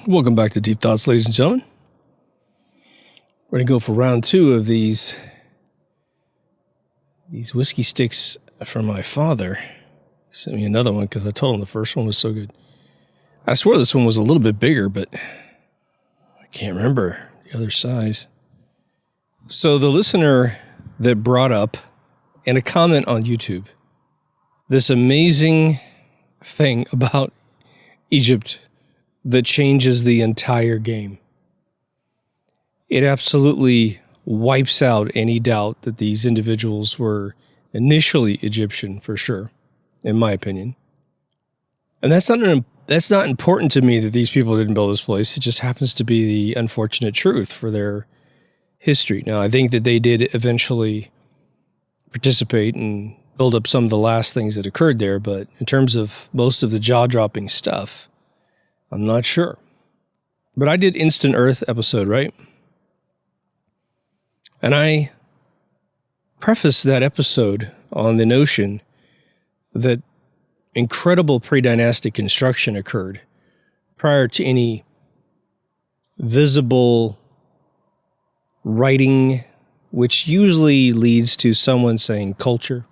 Welcome back to Deep Thoughts, ladies and gentlemen. We're going to go for round two of these whiskey sticks from my father. He sent me another one because I told him the first one was so good. I swear this one was a little bit bigger, but I can't remember the other size. So the listener that brought up in a comment on YouTube this amazing thing about Egypt that changes the entire game. It absolutely wipes out any doubt that these individuals were initially Egyptian, for sure, in my opinion. And that's not important to me that these people didn't build this place. It just happens to be the unfortunate truth for their history. Now, I think that they did eventually participate and build up some of the last things that occurred there, but in terms of most of the jaw-dropping stuff, I'm not sure. But I did Instant Earth episode, right? And I prefaced that episode on the notion that incredible pre-dynastic construction occurred prior to any visible writing, which usually leads to someone saying culture.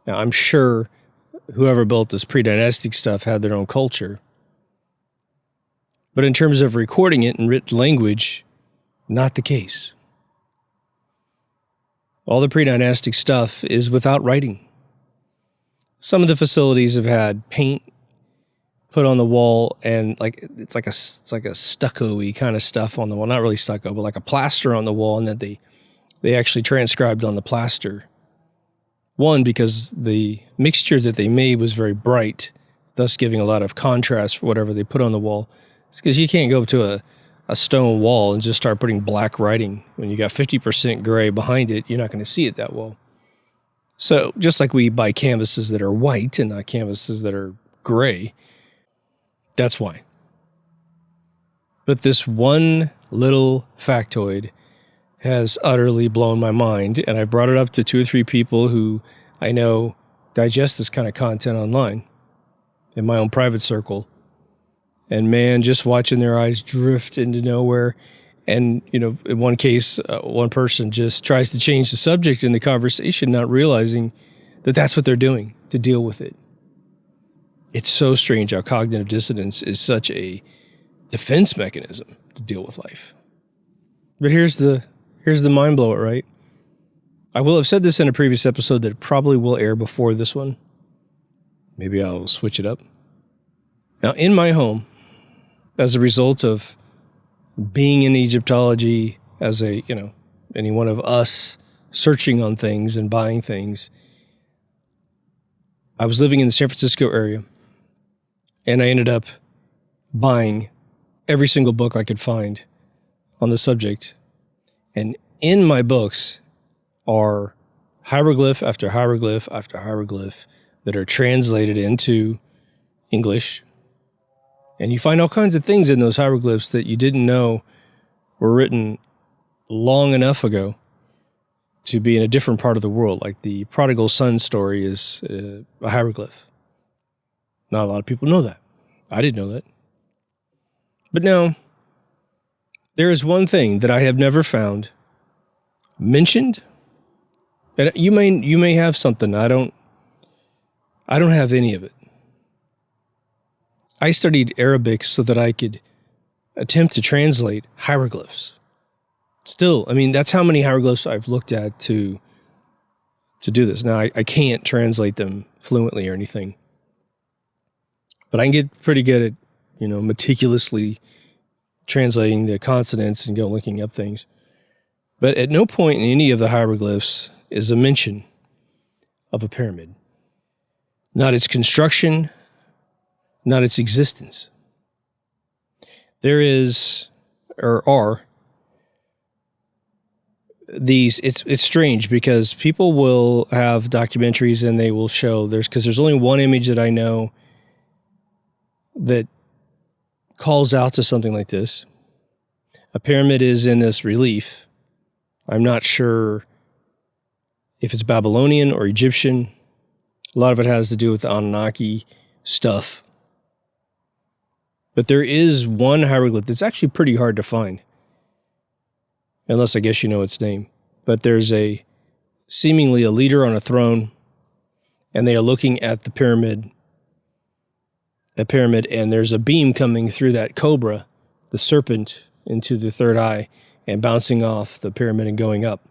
Now, I'm sure whoever built this pre-dynastic stuff had their own culture. But in terms of recording it in written language, not the case. All the pre-dynastic stuff is without writing. Some of the facilities have had paint put on the wall and it's like a stucco-y kind of stuff on the wall. Not really stucco, but like a plaster on the wall, and that they actually transcribed on the plaster. One, because the mixture that they made was very bright, thus giving a lot of contrast for whatever they put on the wall. It's because you can't go up to a stone wall and just start putting black writing. When you got 50% gray behind it, you're not going to see it that well. So just like we buy canvases that are white and not canvases that are gray, that's why. But this one little factoid has utterly blown my mind, and I've brought it up to 2 or 3 people who I know digest this kind of content online in my own private circle. And man, just watching their eyes drift into nowhere. And, in one case, one person just tries to change the subject in the conversation, not realizing that that's what they're doing to deal with it. It's so strange how cognitive dissonance is such a defense mechanism to deal with life. But here's the mind blower, right? I will have said this in a previous episode that probably will air before this one. Maybe I'll switch it up. Now, in my home, as a result of being in Egyptology, as any one of us searching on things and buying things, I was living in the San Francisco area, and I ended up buying every single book I could find on the subject. And in my books are hieroglyph after hieroglyph after hieroglyph that are translated into English. And you find all kinds of things in those hieroglyphs that you didn't know were written long enough ago to be in a different part of the world. Like the prodigal son story is a hieroglyph. Not a lot of people know that. I didn't know that. But now, there is one thing that I have never found mentioned. And you may have something. I don't have any of it. I studied Arabic so that I could attempt to translate hieroglyphs. Still, that's how many hieroglyphs I've looked at to do this. Now, I can't translate them fluently or anything, but I can get pretty good at, meticulously translating the consonants and looking up things. But at no point in any of the hieroglyphs is a mention of a pyramid. Not its construction, not its existence. There is, or are, these, it's strange because people will have documentaries and they will show, because there's only one image that I know that calls out to something like this. A pyramid is in this relief. I'm not sure if it's Babylonian or Egyptian. A lot of it has to do with the Anunnaki stuff. But there is one hieroglyph that's actually pretty hard to find. Unless I guess you know its name. But there's seemingly a leader on a throne, and they are looking at the pyramid, and there's a beam coming through that cobra, the serpent, into the third eye, and bouncing off the pyramid and going up.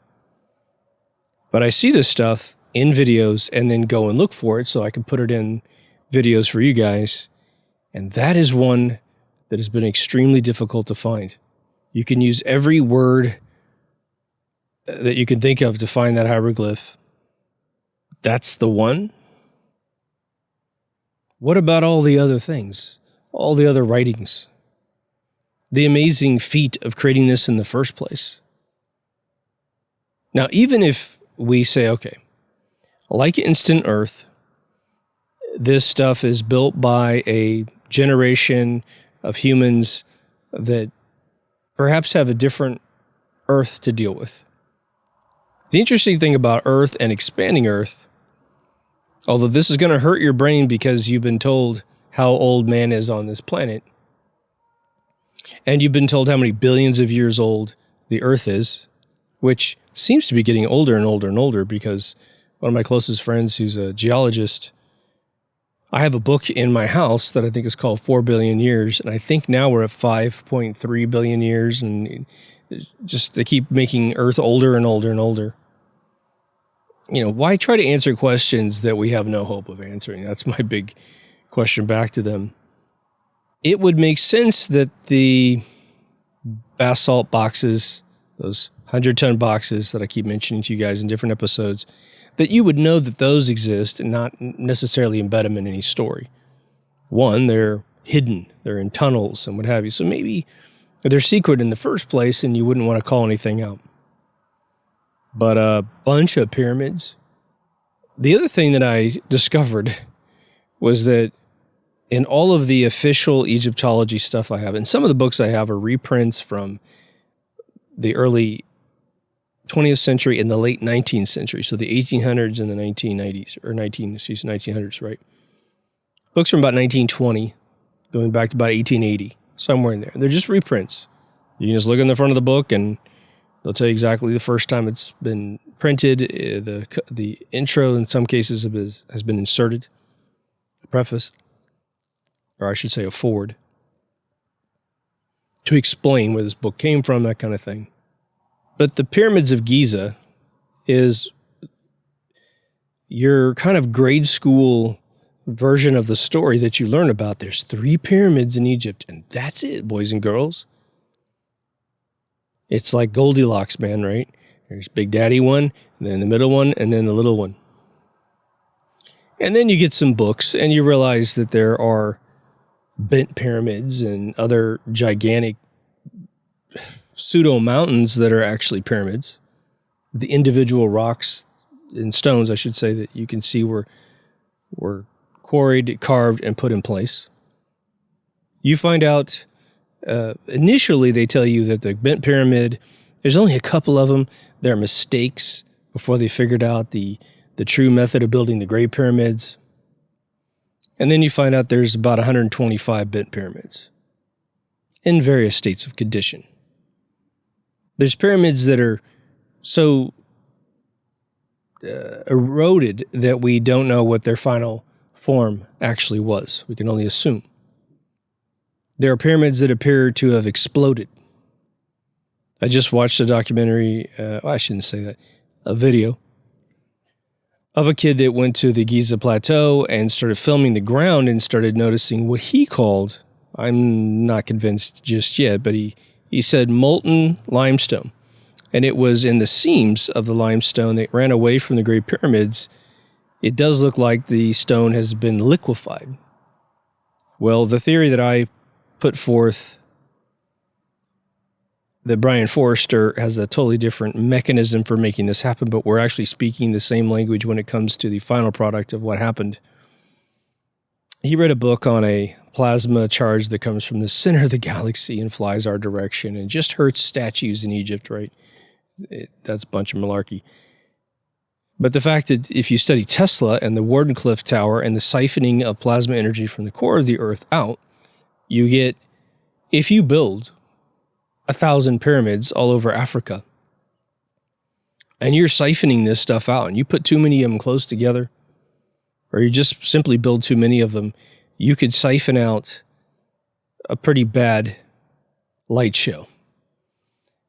But I see this stuff in videos and then go and look for it so I can put it in videos for you guys. And that is one that has been extremely difficult to find. You can use every word that you can think of to find that hieroglyph. That's the one. What about all the other things? All the other writings? The amazing feat of creating this in the first place. Now, even if we say, okay, like Instant Earth, this stuff is built by a generation of humans that perhaps have a different Earth to deal with. The interesting thing about Earth and expanding Earth, although this is going to hurt your brain because you've been told how old man is on this planet, and you've been told how many billions of years old the Earth is, which seems to be getting older and older and older because one of my closest friends who's a geologist, I have a book in my house that I think is called 4 Billion Years, and I think now we're at 5.3 billion years, and just they keep making Earth older and older and older. You know, why try to answer questions that we have no hope of answering? That's my big question back to them. It would make sense that the basalt boxes, those 100-ton boxes that I keep mentioning to you guys in different episodes, that you would know that those exist and not necessarily embed them in any story. One, they're hidden. They're in tunnels and what have you. So maybe they're secret in the first place and you wouldn't want to call anything out. But a bunch of pyramids. The other thing that I discovered was that in all of the official Egyptology stuff I have, and some of the books I have are reprints from the early 20th century and the late 19th century, so the 1800s and the 1990s, or 1900s, right? Books from about 1920, going back to about 1880, somewhere in there. They're just reprints. You can just look in the front of the book and they'll tell you exactly the first time it's been printed. The intro, in some cases, has been inserted, a preface, or I should say a foreword, to explain where this book came from, that kind of thing. But the Pyramids of Giza is your kind of grade school version of the story that you learn about. There's 3 pyramids in Egypt, and that's it, boys and girls. It's like Goldilocks, man, right? There's Big Daddy one, and then the middle one, and then the little one. And then you get some books, and you realize that there are bent pyramids and other gigantic pseudo mountains that are actually pyramids. The individual rocks and stones, I should say, that you can see were quarried, carved, and put in place. You find out, initially they tell you that the bent pyramid, there's only a couple of them. They're mistakes before they figured out the true method of building the Great Pyramids. And then you find out there's about 125 bent pyramids in various states of condition. There's pyramids that are so eroded that we don't know what their final form actually was. We can only assume. There are pyramids that appear to have exploded. I just watched a documentary, I shouldn't say that, a video of a kid that went to the Giza Plateau and started filming the ground and started noticing what he called, I'm not convinced just yet, but he said molten limestone. And it was in the seams of the limestone that ran away from the Great Pyramids. It does look like the stone has been liquefied. Well, the theory that I put forth, that Brian Forrester has a totally different mechanism for making this happen, but we're actually speaking the same language when it comes to the final product of what happened. He read a book on a plasma charge that comes from the center of the galaxy and flies our direction and just hurts statues in Egypt, right? That's a bunch of malarkey. But the fact that if you study Tesla and the Wardenclyffe Tower and the siphoning of plasma energy from the core of the Earth out, You get, if you build 1,000 pyramids all over Africa, and you're siphoning this stuff out, and you put too many of them close together, or you just simply build too many of them, you could siphon out a pretty bad light show.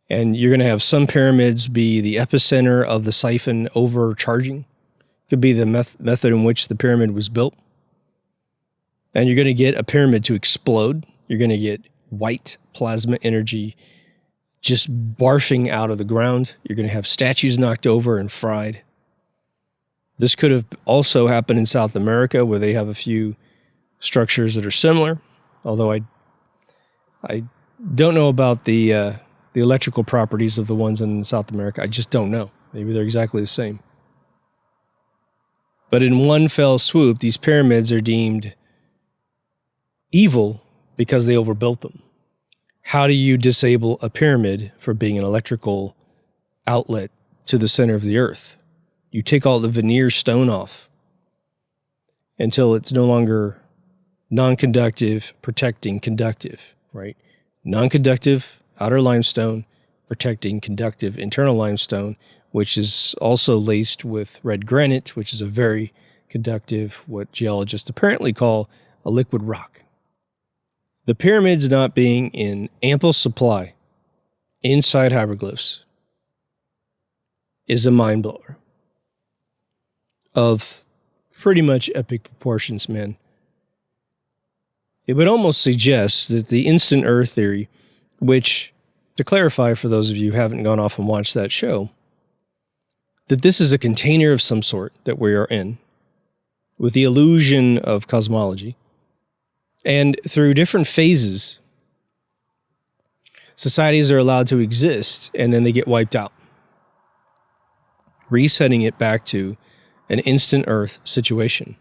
And you're going to have some pyramids be the epicenter of the siphon overcharging. Could be the method in which the pyramid was built. And you're going to get a pyramid to explode. You're going to get white plasma energy just barfing out of the ground. You're going to have statues knocked over and fried. This could have also happened in South America, where they have a few structures that are similar. Although I don't know about the electrical properties of the ones in South America. I just don't know. Maybe they're exactly the same. But in one fell swoop, these pyramids are deemed evil because they overbuilt them. How do you disable a pyramid for being an electrical outlet to the center of the earth? You take all the veneer stone off until it's no longer non-conductive, protecting conductive, right? Non-conductive outer limestone, protecting conductive internal limestone, which is also laced with red granite, which is a very conductive, what geologists apparently call a liquid rock. The pyramids not being in ample supply inside hieroglyphs is a mind blower of pretty much epic proportions, man. It would almost suggest that the instant earth theory, which, to clarify for those of you who haven't gone off and watched that show, that this is a container of some sort that we are in, with the illusion of cosmology, and through different phases, societies are allowed to exist, and then they get wiped out, resetting it back to an instant earth situation.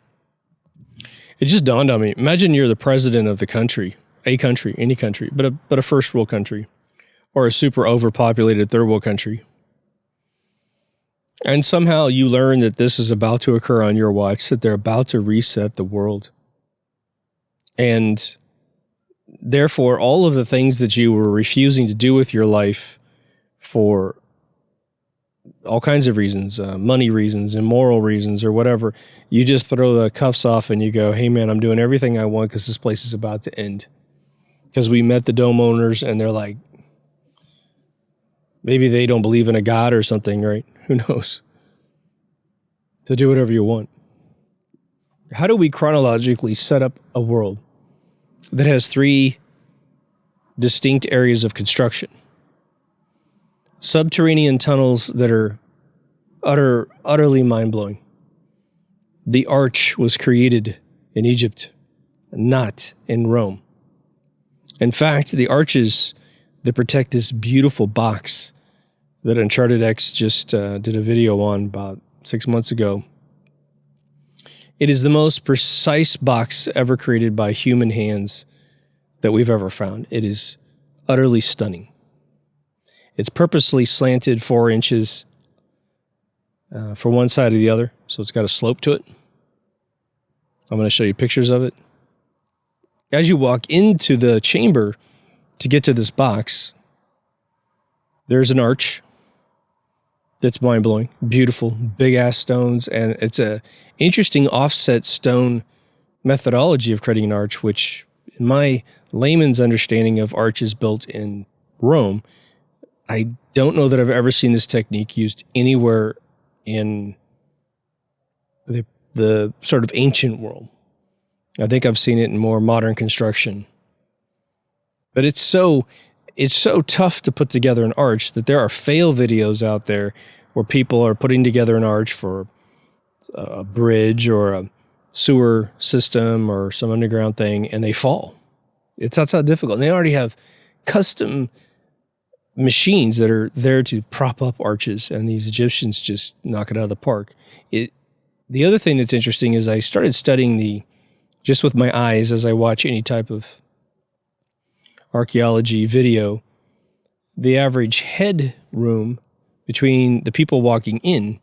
It just dawned on me. Imagine you're the president of the country, a country, any country, but a first world country, or a super overpopulated third world country. And somehow you learn that this is about to occur on your watch, that they're about to reset the world. And therefore, all of the things that you were refusing to do with your life for all kinds of reasons, money reasons, immoral reasons, or whatever, you just throw the cuffs off and you go, hey man, I'm doing everything I want because this place is about to end. Because we met the dome owners and they're like, maybe they don't believe in a God or something, right? Who knows? To do whatever you want. How do we chronologically set up a world that has three distinct areas of construction? Subterranean tunnels that are utterly mind-blowing. The arch was created in Egypt, not in Rome. In fact, the arches that protect this beautiful box that Uncharted X just did a video on about 6 months ago, it is the most precise box ever created by human hands that we've ever found. It is utterly stunning. It's purposely slanted 4 inches from one side to the other, so it's got a slope to it. I'm going to show you pictures of it. As you walk into the chamber to get to this box, there's an arch that's mind-blowing, beautiful, big-ass stones, and it's a interesting offset stone methodology of creating an arch, which, in my layman's understanding of arches built in Rome, I don't know that I've ever seen this technique used anywhere in the sort of ancient world. I think I've seen it in more modern construction. But it's so tough to put together an arch that there are fail videos out there where people are putting together an arch for a bridge or a sewer system or some underground thing, and they fall. That's how difficult. And they already have custom machines that are there to prop up arches, and these Egyptians just knock it out of the park. The other thing that's interesting is I started studying just with my eyes as I watch any type of archaeology video, the average head room between the people walking in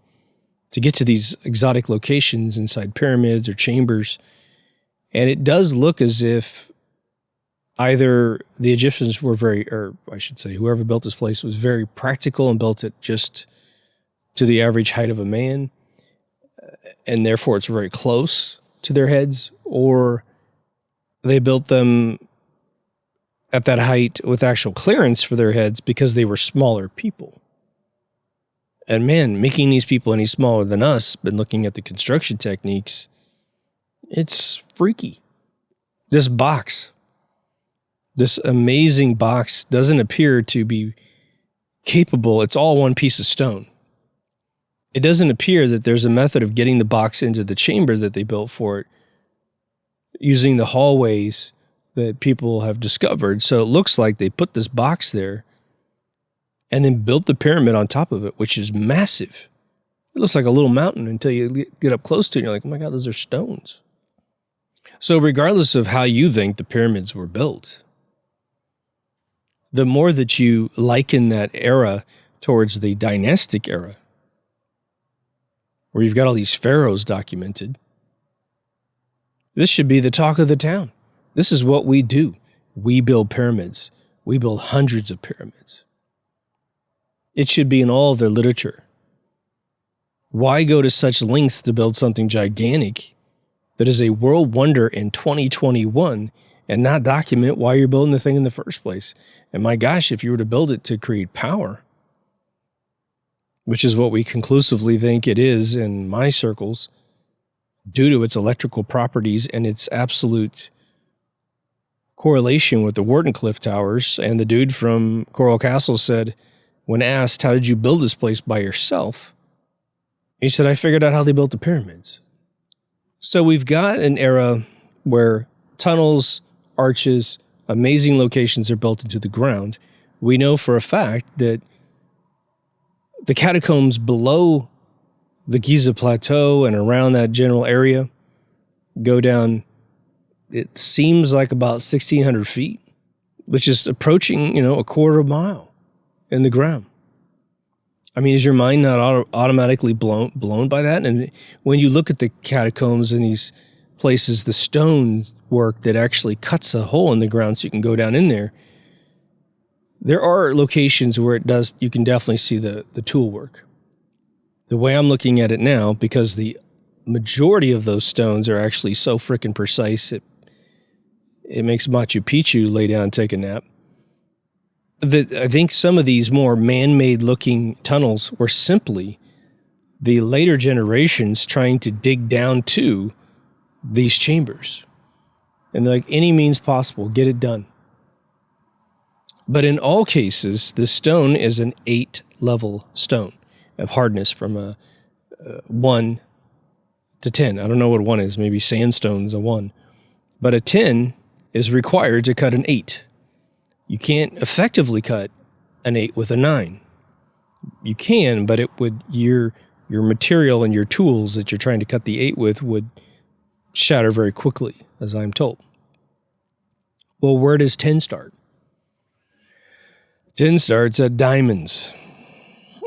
to get to these exotic locations inside pyramids or chambers. And it does look as if either the Egyptians were or I should say, whoever built this place was very practical and built it just to the average height of a man, and therefore it's very close to their heads, or they built them at that height with actual clearance for their heads because they were smaller people. And man, making these people any smaller than us, been looking at the construction techniques, it's freaky. This box, this amazing box, doesn't appear to be capable. It's all one piece of stone. It doesn't appear that there's a method of getting the box into the chamber that they built for it using the hallways that people have discovered. So it looks like they put this box there and then built the pyramid on top of it, which is massive. It looks like a little mountain until you get up close to it and you're like, oh my God, those are stones. So regardless of how you think the pyramids were built, the more that you liken that era towards the dynastic era, where you've got all these pharaohs documented, this should be the talk of the town. This is what we do. We build pyramids. We build hundreds of pyramids. It should be in all of their literature. Why go to such lengths to build something gigantic that is a world wonder in 2021 and not document why you're building the thing in the first place? And my gosh, if you were to build it to create power, which is what we conclusively think it is in my circles, due to its electrical properties and its absolute correlation with the Wardenclyffe Towers. And the dude from Coral Castle said, when asked, how did you build this place by yourself? He said, I figured out how they built the pyramids. So we've got an era where tunnels, arches, amazing locations are built into the ground. We know for a fact that the catacombs below the Giza Plateau and around that general area go down, it seems like about 1,600 feet, which is approaching, a quarter of a mile in the ground. I mean, is your mind not automatically blown by that? And when you look at the catacombs in these places, the stone work that actually cuts a hole in the ground so you can go down in there, there are locations where you can definitely see the tool work. The way I'm looking at it now, because the majority of those stones are actually so freaking precise, it makes Machu Picchu lay down and take a nap. I think some of these more man-made looking tunnels were simply the later generations trying to dig down to these chambers. And like any means possible, get it done. But in all cases, the stone is an 8-level stone of hardness from a 1 to 10. I don't know what 1 is. Maybe sandstone's a 1. But a 10 is required to cut an 8. You can't effectively cut an 8 with a 9. You can, but it would your material and your tools that you're trying to cut the 8 with would shatter very quickly, as I'm told. Well, where does 10 start? 10 starts at diamonds.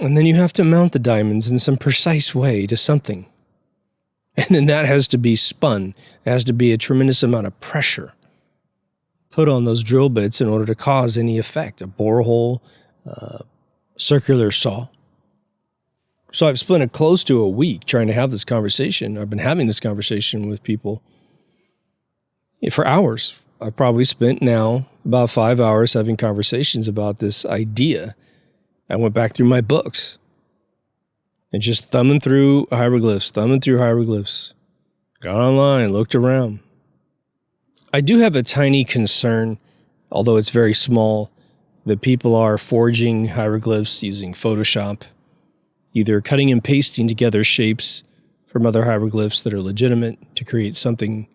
And then you have to mount the diamonds in some precise way to something. And then that has to be spun. It has to be a tremendous amount of pressure put on those drill bits in order to cause any effect, a borehole, circular saw. So I've spent close to a week trying to have this conversation. I've been having this conversation with people for hours. I've probably spent now about 5 hours having conversations about this idea. I went back through my books and just thumbing through hieroglyphs. Got online, looked around. I do have a tiny concern, although it's very small, that people are forging hieroglyphs using Photoshop, either cutting and pasting together shapes from other hieroglyphs that are legitimate to create something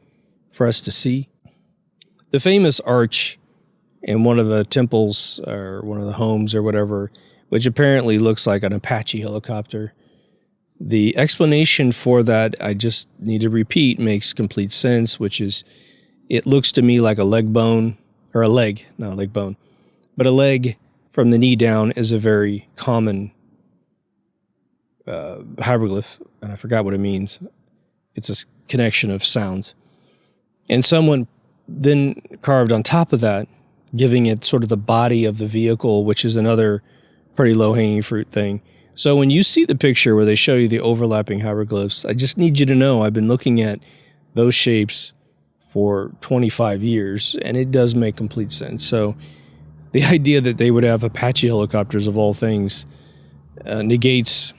for us to see. The famous arch in one of the temples or one of the homes or whatever, which apparently looks like an Apache helicopter. The explanation for that, I just need to repeat, makes complete sense, which is it looks to me like a leg bone, or a leg, not a leg bone, but a leg from the knee down is a very common hieroglyph, and I forgot what it means. It's a connection of sounds. And someone then carved on top of that, giving it sort of the body of the vehicle, which is another pretty low-hanging fruit thing. So when you see the picture where they show you the overlapping hieroglyphs, I just need you to know I've been looking at those shapes for 25 years, and it does make complete sense. So the idea that they would have Apache helicopters of all things negates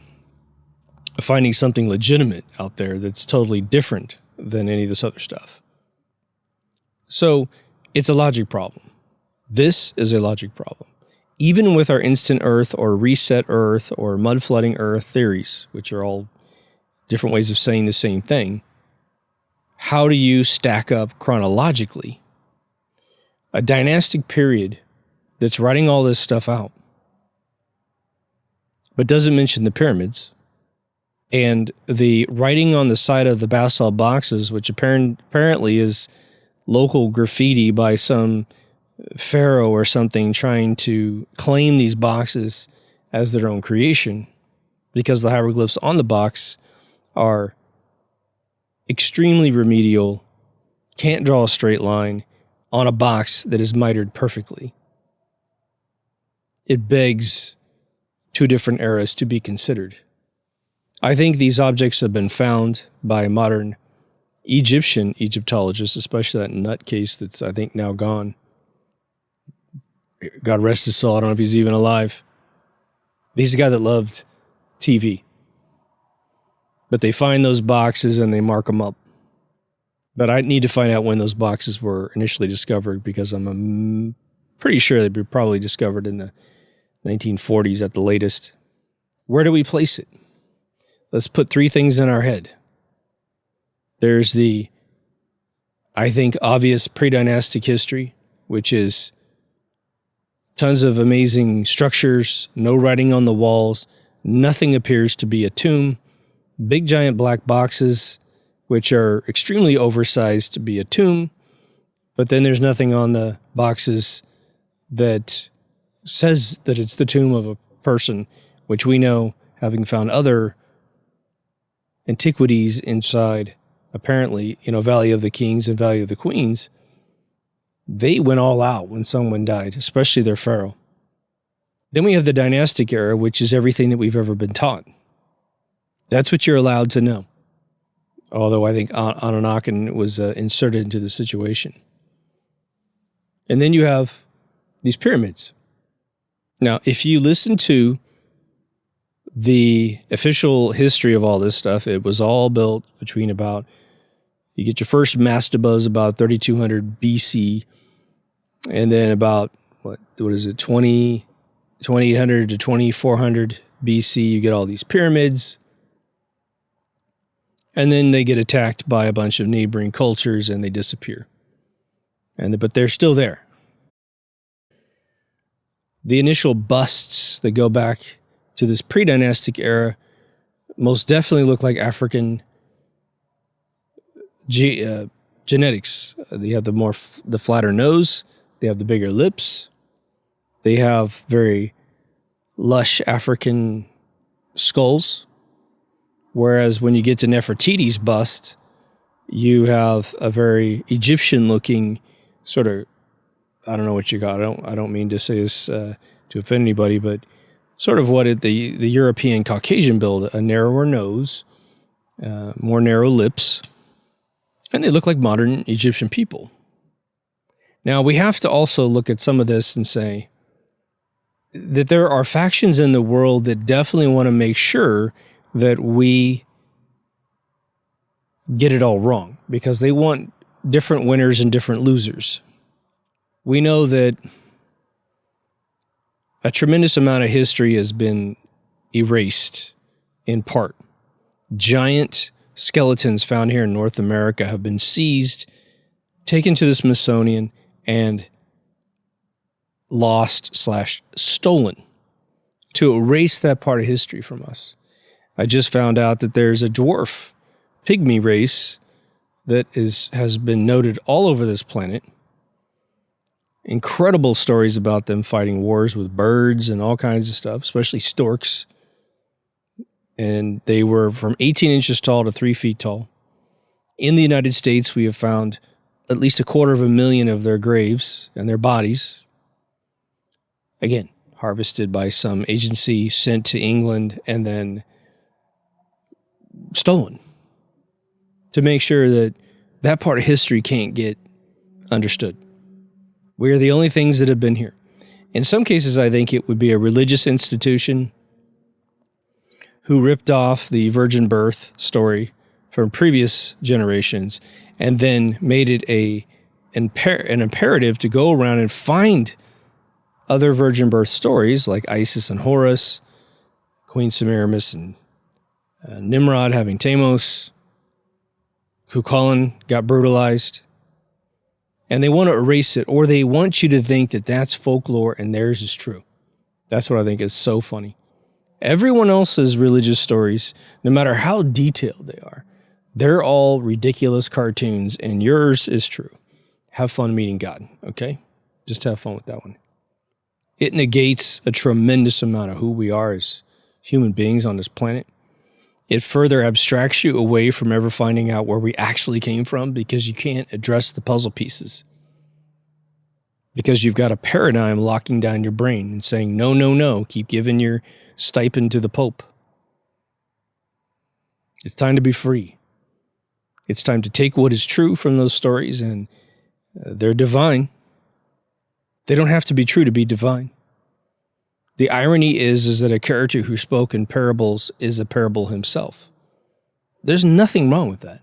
finding something legitimate out there that's totally different than any of this other stuff. So it's a logic problem. This is a logic problem. Even with our instant Earth or reset Earth or mud flooding Earth theories, which are all different ways of saying the same thing, how do you stack up chronologically a dynastic period that's writing all this stuff out, but doesn't mention the pyramids and the writing on the side of the basalt boxes, which apparently is local graffiti by some pharaoh or something trying to claim these boxes as their own creation, because the hieroglyphs on the box are extremely remedial, can't draw a straight line on a box that is mitered perfectly. It begs two different eras to be considered. I think these objects have been found by modern Egyptian Egyptologists, especially that nutcase that's, I think, now gone. God rest his soul. I don't know if he's even alive. He's the guy that loved TV. But they find those boxes and they mark them up. But I need to find out when those boxes were initially discovered, because I'm pretty sure they were probably discovered in the 1940s at the latest. Where do we place it? Let's put three things in our head. There's the, I think, obvious pre-dynastic history, which is tons of amazing structures, no writing on the walls, nothing appears to be a tomb, big giant black boxes, which are extremely oversized to be a tomb, but then there's nothing on the boxes that says that it's the tomb of a person, which we know, having found other antiquities inside, apparently, Valley of the Kings and Valley of the Queens, they went all out when someone died, especially their pharaoh. Then we have the dynastic era, which is everything that we've ever been taught. That's what you're allowed to know. Although I think Anunnaki was inserted into the situation. And then you have these pyramids. Now, if you listen to the official history of all this stuff, it was all built between about, you get your first mastabas about 3200 BC, and then about, what is it, 2800 to 2400 BC, you get all these pyramids. And then they get attacked by a bunch of neighboring cultures and they disappear. But they're still there. The initial busts that go back to this pre-dynastic era most definitely look like African genetics. They have the flatter nose. They have the bigger lips. They have very lush African skulls. Whereas when you get to Nefertiti's bust, you have a very Egyptian-looking sort of, I don't know what you got. I don't mean to say this to offend anybody, but sort of what the European Caucasian build: a narrower nose, more narrow lips, and they look like modern Egyptian people. Now, we have to also look at some of this and say that there are factions in the world that definitely want to make sure that we get it all wrong, because they want different winners and different losers. We know that a tremendous amount of history has been erased, in part. Giant skeletons found here in North America have been seized, taken to the Smithsonian, and lost/stolen to erase that part of history from us. I just found out that there's a dwarf pygmy race that has been noted all over this planet. Incredible stories about them fighting wars with birds and all kinds of stuff, especially storks. And they were from 18 inches tall to 3 feet tall. In the United States, we have found at least 250,000 of their graves and their bodies, again, harvested by some agency, sent to England, and then stolen to make sure that that part of history can't get understood. We are the only things that have been here. In some cases, I think it would be a religious institution who ripped off the virgin birth story from previous generations and then made it an imperative to go around and find other virgin birth stories like Isis and Horus, Queen Semiramis and Nimrod having Tamos, Cuchulainn got brutalized, and they want to erase it, or they want you to think that that's folklore and theirs is true. That's what I think is so funny. Everyone else's religious stories, no matter how detailed they are, they're all ridiculous cartoons, and yours is true. Have fun meeting God, okay? Just have fun with that one. It negates a tremendous amount of who we are as human beings on this planet. It further abstracts you away from ever finding out where we actually came from because you can't address the puzzle pieces. Because you've got a paradigm locking down your brain and saying, no, no, no, keep giving your stipend to the Pope. It's time to be free. It's time to take what is true from those stories, and they're divine. They don't have to be true to be divine. The irony is that a character who spoke in parables is a parable himself. There's nothing wrong with that.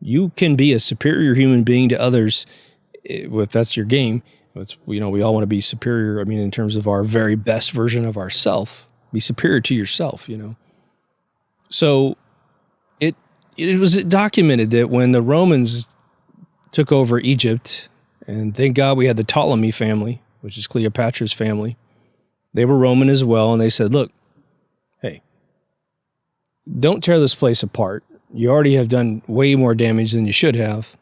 You can be a superior human being to others if that's your game. It's, we all want to be superior. I mean, in terms of our very best version of ourself, be superior to yourself, So it was documented that when the Romans took over Egypt, and thank God we had the Ptolemy family, which is Cleopatra's family. They were Roman as well, and they said, look, hey, don't tear this place apart. You already have done way more damage than you should have.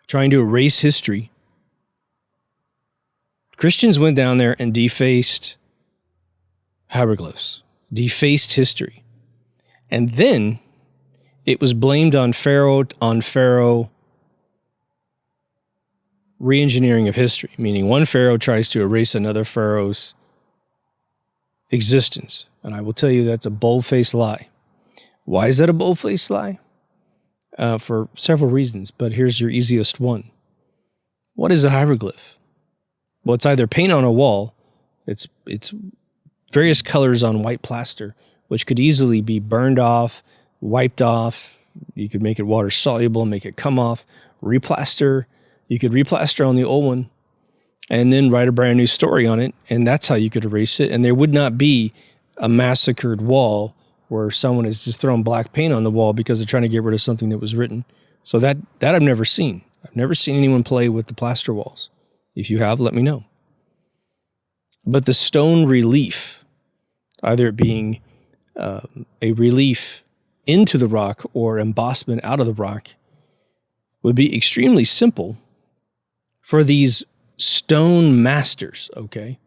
Trying to erase history. Christians went down there and defaced hieroglyphs, defaced history. And then it was blamed on Pharaoh re-engineering of history, meaning one pharaoh tries to erase another pharaoh's existence. And I will tell you that's a bold-faced lie. Why is that a bold-faced lie? For several reasons, but here's your easiest one. What is a hieroglyph? Well, it's either paint on a wall, it's various colors on white plaster, which could easily be burned off, wiped off. You could make it water soluble, make it come off, replaster. You could replaster on the old one and then write a brand new story on it, and that's how you could erase it. And there would not be a massacred wall where someone is just throwing black paint on the wall because they're trying to get rid of something that was written. So that I've never seen. I've never seen anyone play with the plaster walls. If you have, let me know. But the stone relief, either it being a relief into the rock or embossment out of the rock, would be extremely simple for these stone masters, okay,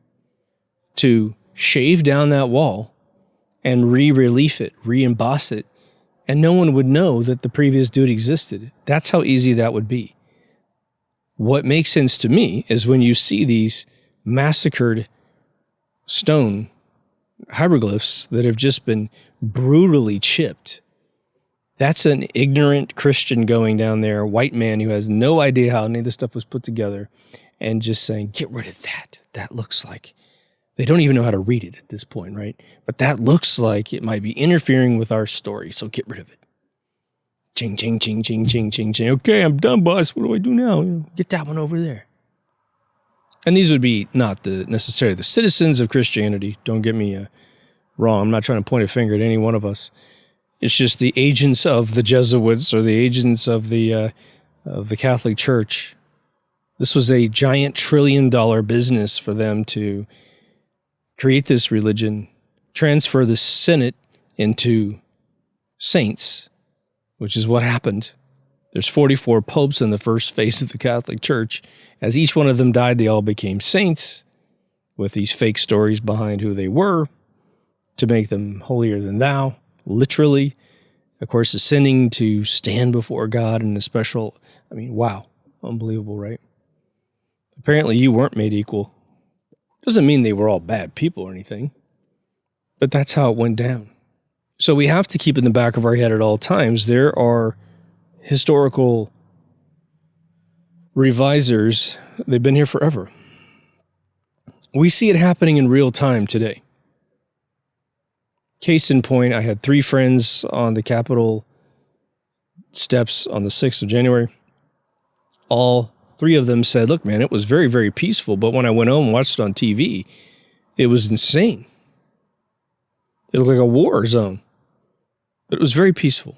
to shave down that wall and re-relief it, re-emboss it, and no one would know that the previous dude existed. That's how easy that would be. What makes sense to me is when you see these massacred stone hieroglyphs that have just been brutally chipped. That's an ignorant Christian going down there, a white man who has no idea how any of this stuff was put together, and just saying, get rid of that. That looks like, they don't even know how to read it at this point, right? But that looks like it might be interfering with our story, so get rid of it. Ching, ching, ching, ching, ching, ching, ching. Okay, I'm done, boss. What do I do now? Get that one over there. And these would be not necessarily the citizens of Christianity. Don't get me wrong. I'm not trying to point a finger at any one of us. It's just the agents of the Jesuits or the agents of the Catholic Church. This was a giant $1 trillion business for them to create this religion, transfer the Senate into saints, which is what happened. There's 44 popes in the first phase of the Catholic Church. As each one of them died, they all became saints with these fake stories behind who they were to make them holier than thou, literally. of course, ascending to stand before God in a special, wow, unbelievable, right? Apparently you weren't made equal. Doesn't mean they were all bad people or anything, but that's how it went down. So we have to keep in the back of our head at all times, there are historical revisers. They've been here forever. We see it happening in real time today. Case in point, I had 3 friends on the Capitol steps on the 6th of January. All 3 of them said, look, man, it was very, very peaceful, but when I went home and watched it on TV, it was insane. It looked like a war zone. But it was very peaceful.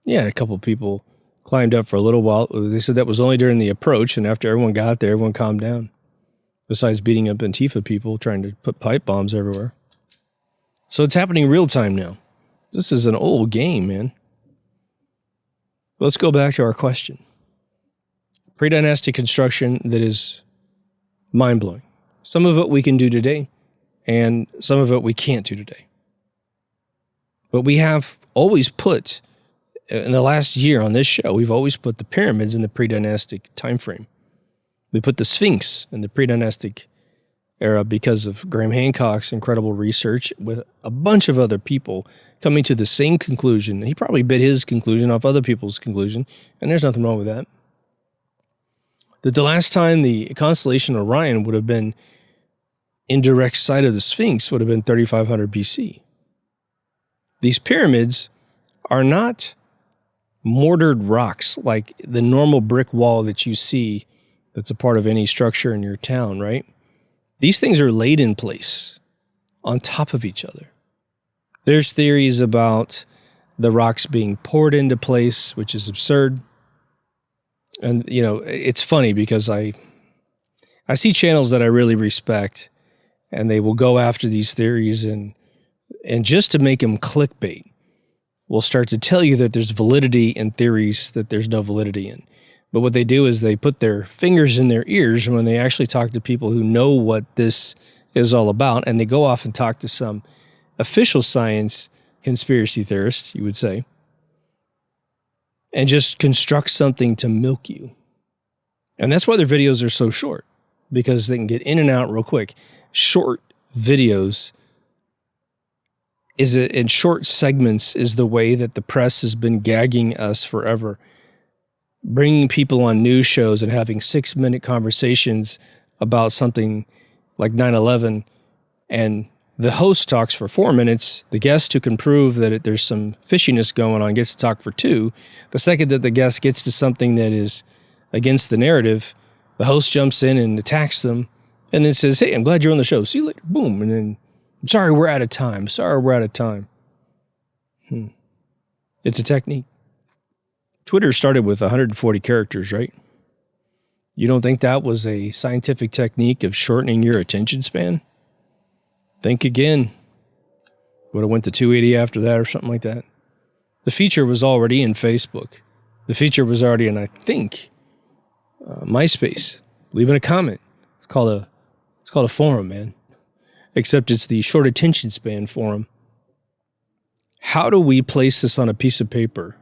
Yeah, a couple of people climbed up for a little while. They said that was only during the approach, and after everyone got there, everyone calmed down. Besides beating up Antifa people, trying to put pipe bombs everywhere. So it's happening real time now. This is an old game, man. Let's go back to our question. Pre-dynastic construction that is mind-blowing. Some of it we can do today, and some of it we can't do today. But we have always put, in the last year on this show, we've always put the pyramids in the pre-dynastic time frame. We put the Sphinx in the pre-dynastic era because of Graham Hancock's incredible research with a bunch of other people coming to the same conclusion. He probably bit his conclusion off other people's conclusion, and there's nothing wrong with that. That the last time the constellation Orion would have been in direct sight of the Sphinx would have been 3500 BC. These pyramids are not mortared rocks like the normal brick wall that you see that's a part of any structure in your town, right? These things are laid in place on top of each other. There's theories about the rocks being poured into place, which is absurd. And, it's funny because I see channels that I really respect, and they will go after these theories and just to make them clickbait, will start to tell you that there's validity in theories that there's no validity in. But what they do is they put their fingers in their ears when they actually talk to people who know what this is all about, and they go off and talk to some official science conspiracy theorist, you would say, and just construct something to milk you. And that's why their videos are so short, because they can get in and out real quick. Short videos in short segments is the way that the press has been gagging us forever. Bringing people on news shows and having 6-minute conversations about something like 9/11, and the host talks for 4 minutes. The guest who can prove that there's some fishiness going on gets to talk for 2. The second that the guest gets to something that is against the narrative, the host jumps in and attacks them and then says, hey, I'm glad you're on the show. See you later. Boom. And then, I'm sorry, we're out of time. It's a technique. Twitter started with 140 characters, right? You don't think that was a scientific technique of shortening your attention span? Think again. Would have went to 280 after that or something like that. The feature was already in Facebook. The feature was already in, I think, MySpace. Leaving a comment. It's called a forum, man. Except it's the short attention span forum. How do we place this on a piece of paper?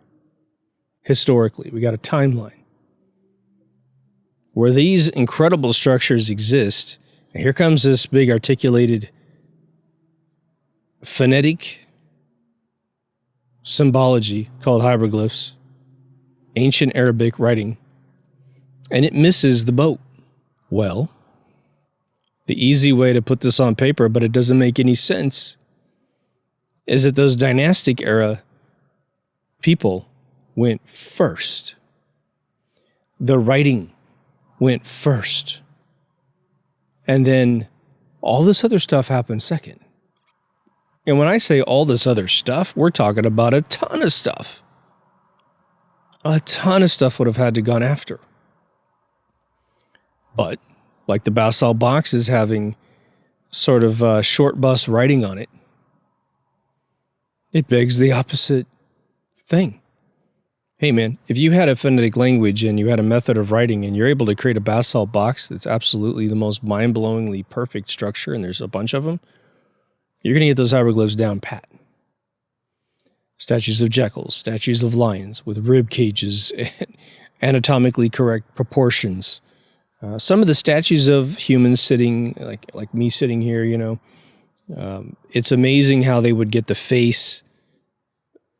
Historically, we got a timeline where these incredible structures exist. And here comes this big articulated phonetic symbology called hieroglyphs, ancient Arabic writing, and it misses the boat. Well, the easy way to put this on paper, but it doesn't make any sense, is that those dynastic era people went first. The writing went first. And then all this other stuff happened second. And when I say all this other stuff, we're talking about a ton of stuff. A ton of stuff would have had to gone after. But, like the basalt boxes having sort of short bus writing on it, it begs the opposite thing. Hey man, if you had a phonetic language and you had a method of writing and you're able to create a basalt box that's absolutely the most mind-blowingly perfect structure, and there's a bunch of them, you're going to get those hieroglyphs down pat. statues of jackals, statues of lions with rib cages and anatomically correct proportions. Some of the statues of humans sitting, like me sitting here, it's amazing how they would get the face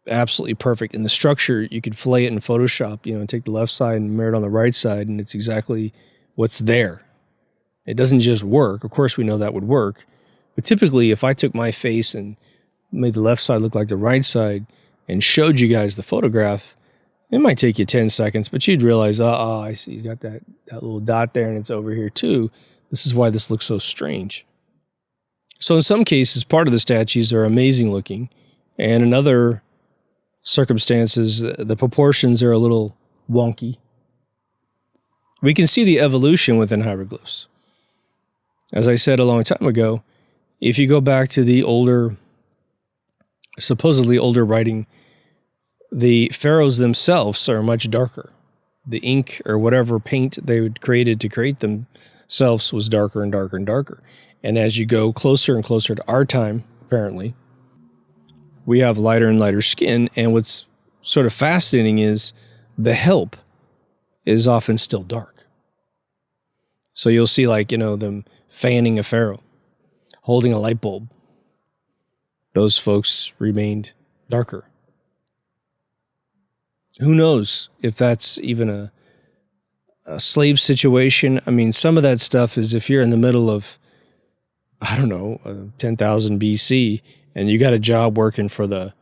absolutely perfect. And the structure, you could fillet it in Photoshop, and take the left side and mirror it on the right side, and it's exactly what's there. It doesn't just work. Of course, we know that would work. But typically, if I took my face and made the left side look like the right side and showed you guys the photograph, it might take you 10 seconds, but you'd realize, I see, he's got that little dot there and it's over here too. This is why this looks so strange. So in some cases, part of the statues are amazing looking, and in other circumstances, the proportions are a little wonky. We can see the evolution within hieroglyphs. As I said a long time ago, if you go back to the supposedly older writing, the pharaohs themselves are much darker. The ink or whatever paint they had created to create themselves was darker and darker and darker. And as you go closer and closer to our time, apparently, we have lighter and lighter skin. And what's sort of fascinating is the help is often still dark. So you'll see them fanning a pharaoh, holding a light bulb. Those folks remained darker. Who knows if that's even a slave situation? I mean, some of that stuff is if you're in the middle of, 10,000 BC, and you got a job working for the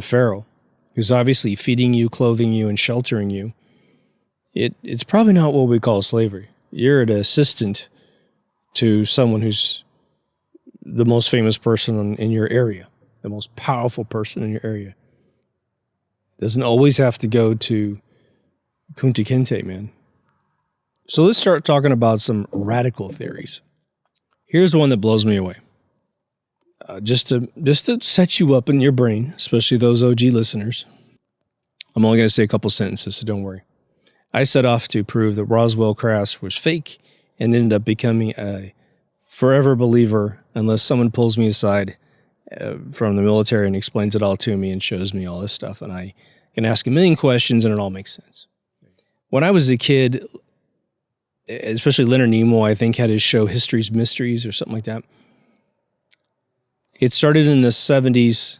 pharaoh, who's obviously feeding you, clothing you, and sheltering you. It's probably not what we call slavery. You're an assistant to someone who's the most famous person in your area, the most powerful person in your area. Doesn't always have to go to Kunta Kinte, man. So let's start talking about some radical theories. Here's one that blows me away. Just to set you up in your brain, especially those OG listeners. I'm only going to say a couple sentences, so don't worry. I set off to prove that Roswell crash was fake and ended up becoming a forever believer unless someone pulls me aside from the military and explains it all to me and shows me all this stuff. And I can ask a million questions and it all makes sense. When I was a kid, especially Leonard Nimoy, I think, had his show History's Mysteries or something like that. It started in the 70s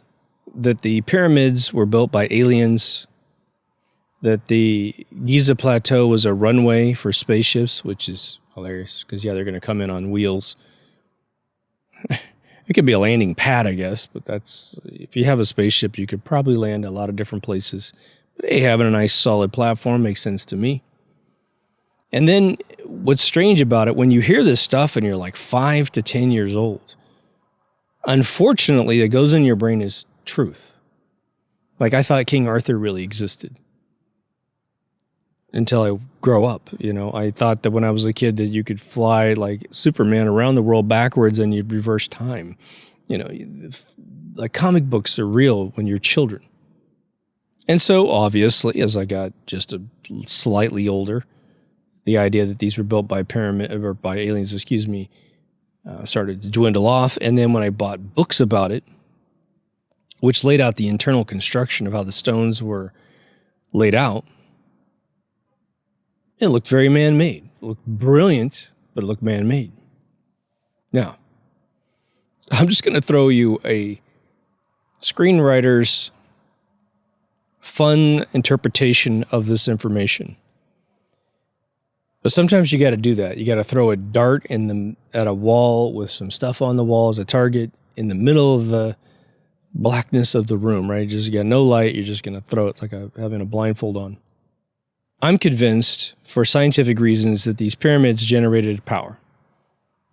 that the pyramids were built by aliens, that the Giza Plateau was a runway for spaceships, which is hilarious because, they're going to come in on wheels. It could be a landing pad, I guess, but if you have a spaceship, you could probably land a lot of different places. But hey, having a nice solid platform makes sense to me. And then what's strange about it, when you hear this stuff and you're like 5 to 10 years old, unfortunately, it goes in your brain as truth. Like, I thought King Arthur really existed until I grow up. I thought that when I was a kid that you could fly like Superman around the world backwards and you'd reverse time. Like comic books are real when you're children. And so obviously, as I got just slightly older, the idea that these were built by aliens, started to dwindle off. And then when I bought books about it, which laid out the internal construction of how the stones were laid out, it looked very man-made. It looked brilliant, but it looked man-made. Now, I'm just going to throw you a screenwriter's fun interpretation of this information. But sometimes you got to do that. You got to throw a dart at a wall with some stuff on the wall as a target in the middle of the blackness of the room, right? You got no light. You're just going to throw it. It's like having a blindfold on. I'm convinced, for scientific reasons, that these pyramids generated power.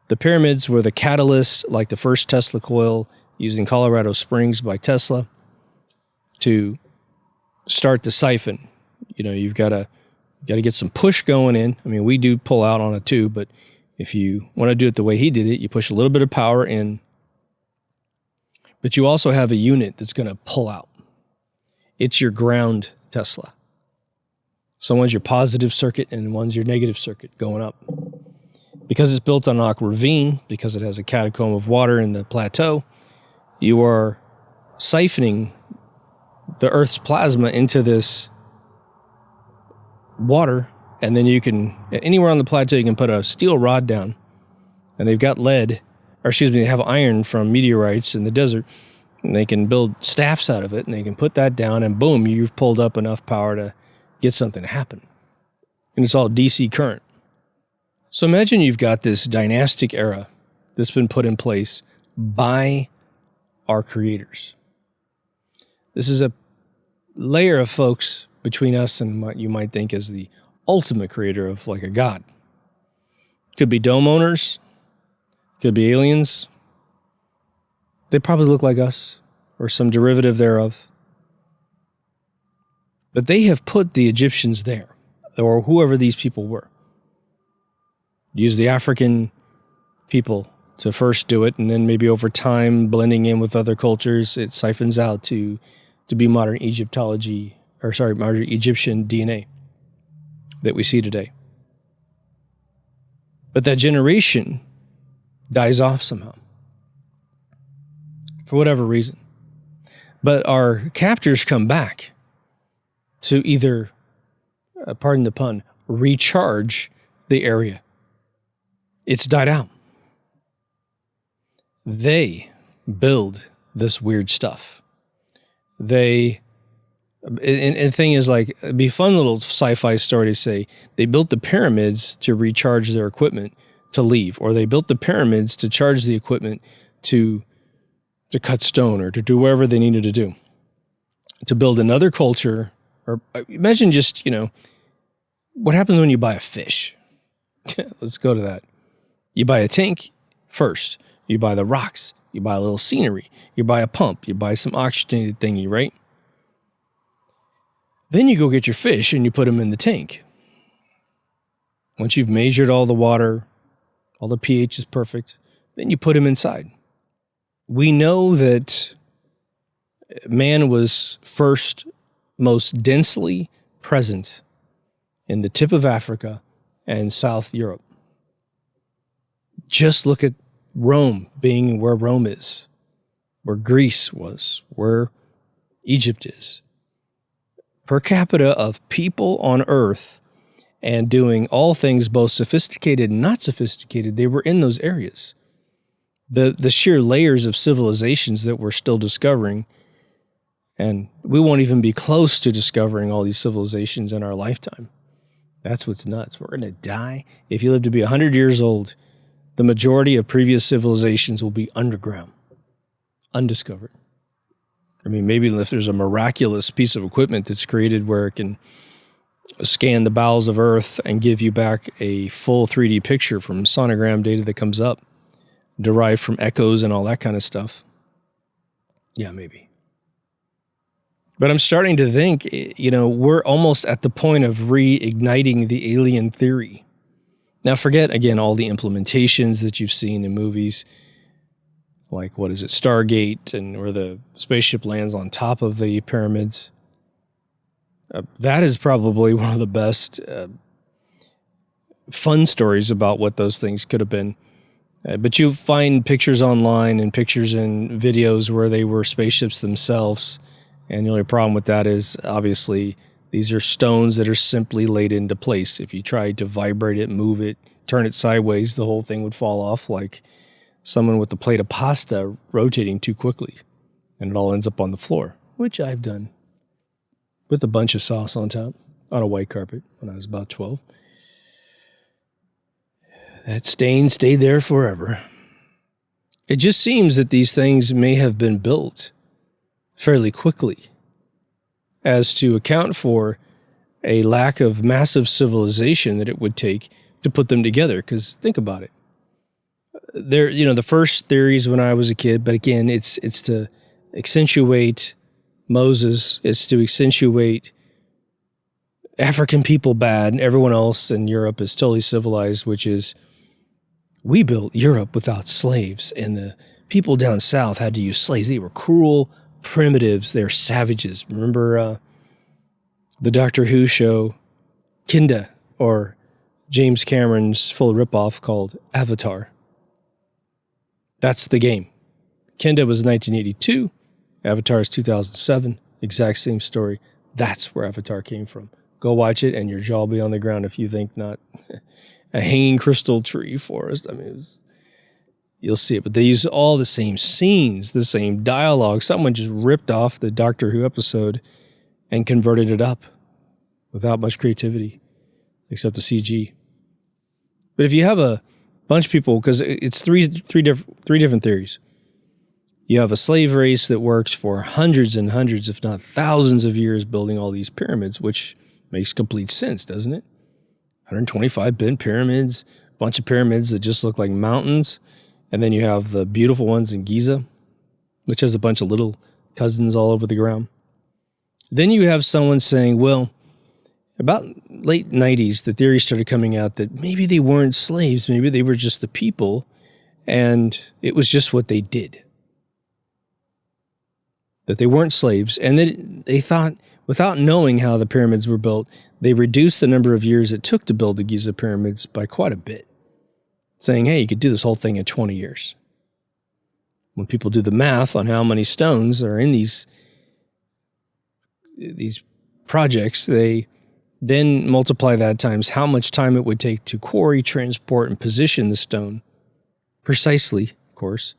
The pyramids were the catalyst, like the first Tesla coil using Colorado Springs by Tesla, to start the siphon. You've got to get some push going in. I mean, we do pull out on a tube, but if you want to do it the way he did it, you push a little bit of power in, but you also have a unit that's going to pull out. It's your ground Tesla. So one's your positive circuit and one's your negative circuit going up. Because it's built on an ravine, because it has a catacomb of water in the plateau, you are siphoning the Earth's plasma into this water, and then you can, anywhere on the plateau, you can put a steel rod down, and they've got lead, or excuse me, they have iron from meteorites in the desert, and they can build staffs out of it, and they can put that down, and boom, you've pulled up enough power to get something to happen. And it's all DC current. So imagine you've got this dynastic era that's been put in place by our creators. This is a layer of folks between us and what you might think is the ultimate creator of like a god. Could be dome owners, could be aliens. They probably look like us or some derivative thereof. But they have put the Egyptians there, or whoever these people were. Use the African people to first do it, and then maybe over time, blending in with other cultures, it siphons out to be modern Egyptology, modern Egyptian DNA that we see today. But that generation dies off somehow, for whatever reason. But our captors come back to either, pardon the pun, recharge the area. It's died out. They build this weird stuff. And the thing is, like, it'd be a fun little sci-fi story to say they built the pyramids to recharge their equipment to leave, or they built the pyramids to charge the equipment to cut stone or to do whatever they needed to do to build another culture. Or imagine just, what happens when you buy a fish? Let's go to that. You buy a tank first. You buy the rocks. You buy a little scenery. You buy a pump. You buy some oxygenated thingy, right? Then you go get your fish and you put them in the tank. Once you've measured all the water, all the pH is perfect, then you put them inside. We know that man was first most densely present in the tip of Africa and South Europe. Just look at Rome being where Rome is, where Greece was, where Egypt is. Per capita of people on Earth and doing all things both sophisticated and not sophisticated, they were in those areas. The sheer layers of civilizations that we're still discovering, and we won't even be close to discovering all these civilizations in our lifetime. That's what's nuts. We're going to die. If you live to be 100 years old, the majority of previous civilizations will be underground, undiscovered. I mean, maybe if there's a miraculous piece of equipment that's created where it can scan the bowels of Earth and give you back a full 3D picture from sonogram data that comes up, derived from echoes and all that kind of stuff. Yeah, maybe. But I'm starting to think, we're almost at the point of reigniting the alien theory. Now, forget, again, all the implementations that you've seen in movies, like, what is it, Stargate, and where the spaceship lands on top of the pyramids. That is probably one of the best fun stories about what those things could have been. But you find pictures online and pictures and videos where they were spaceships themselves. And the only problem with that is, obviously, these are stones that are simply laid into place. If you tried to vibrate it, move it, turn it sideways, the whole thing would fall off like someone with a plate of pasta rotating too quickly. And it all ends up on the floor, which I've done with a bunch of sauce on top on a white carpet when I was about 12. That stain stayed there forever. It just seems that these things may have been built fairly quickly as to account for a lack of massive civilization that it would take to put them together. Because think about it. The first theories when I was a kid, but again, it's to accentuate Moses, it's to accentuate African people bad and everyone else in Europe is totally civilized, which is, we built Europe without slaves, and the people down south had to use slaves. They were cruel primitives. They're savages. Remember the Doctor Who show, Kinda, or James Cameron's full ripoff called Avatar? That's the game. Kinda was 1982. Avatar is 2007. Exact same story. That's where Avatar came from. Go watch it and your jaw will be on the ground if you think not. A hanging crystal tree forest. I mean, you'll see it. But they use all the same scenes, the same dialogue. Someone just ripped off the Doctor Who episode and converted it up without much creativity, except the CG. But if you have a bunch of people, because it's three different theories. You have a slave race that works for hundreds and hundreds, if not thousands of years building all these pyramids, which makes complete sense, doesn't it? 125 bent pyramids, a bunch of pyramids that just look like mountains. And then you have the beautiful ones in Giza, which has a bunch of little cousins all over the ground. Then you have someone saying, well, about late 90s, the theory started coming out that maybe they weren't slaves, maybe they were just the people, and it was just what they did. That they weren't slaves, and that they thought, without knowing how the pyramids were built, they reduced the number of years it took to build the Giza pyramids by quite a bit, saying, hey, you could do this whole thing in 20 years. When people do the math on how many stones are in these projects, they then multiply that times how much time it would take to quarry, transport, and position the stone precisely, of course.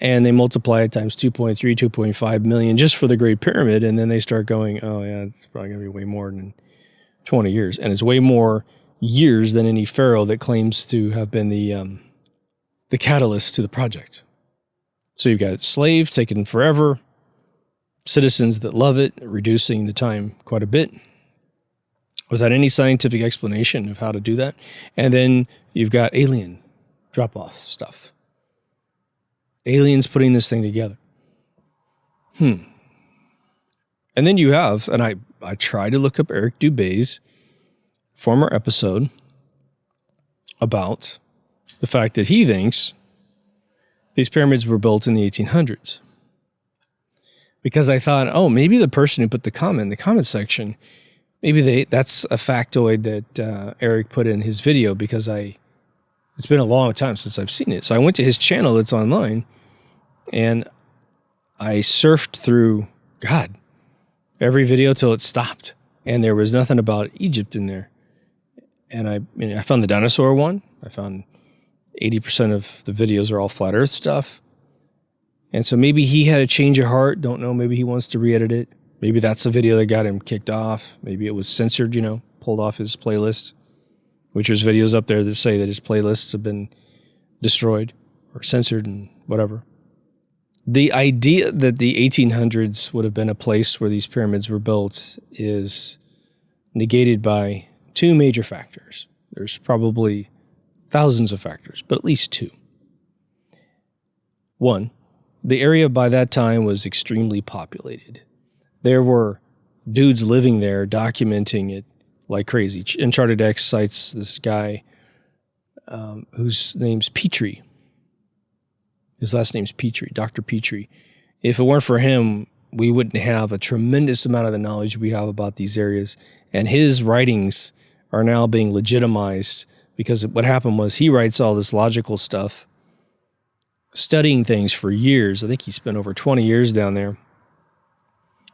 And they multiply it times 2.3, 2.5 million just for the Great Pyramid. And then they start going, oh, yeah, it's probably going to be way more than 20 years. And it's way more years than any pharaoh that claims to have been the catalyst to the project. So you've got slaves taking forever, citizens that love it, reducing the time quite a bit without any scientific explanation of how to do that. And then you've got alien drop-off stuff. Aliens putting this thing together. And then you have, and I tried to look up Eric Dubé's former episode about the fact that he thinks these pyramids were built in the 1800s. Because I thought, oh, maybe the person who put the comment in the comment section, maybe that's a factoid that Eric put in his video, because it's been a long time since I've seen it. So I went to his channel that's online, and I surfed through, every video till it stopped. And there was nothing about Egypt in there. And I found the dinosaur one. I found 80% of the videos are all flat earth stuff. And so maybe he had a change of heart. Don't know. Maybe he wants to re-edit it. Maybe that's the video that got him kicked off. Maybe it was censored, pulled off his playlist, which there's videos up there that say that his playlists have been destroyed or censored and whatever. The idea that the 1800s would have been a place where these pyramids were built is negated by two major factors. There's probably thousands of factors, but at least two. One, the area by that time was extremely populated. There were dudes living there documenting it like crazy. Uncharted X cites this guy whose name's Petrie. His last name's Petrie, Dr. Petrie. If it weren't for him, we wouldn't have a tremendous amount of the knowledge we have about these areas. And his writings are now being legitimized because what happened was he writes all this logical stuff, studying things for years. I think he spent over 20 years down there.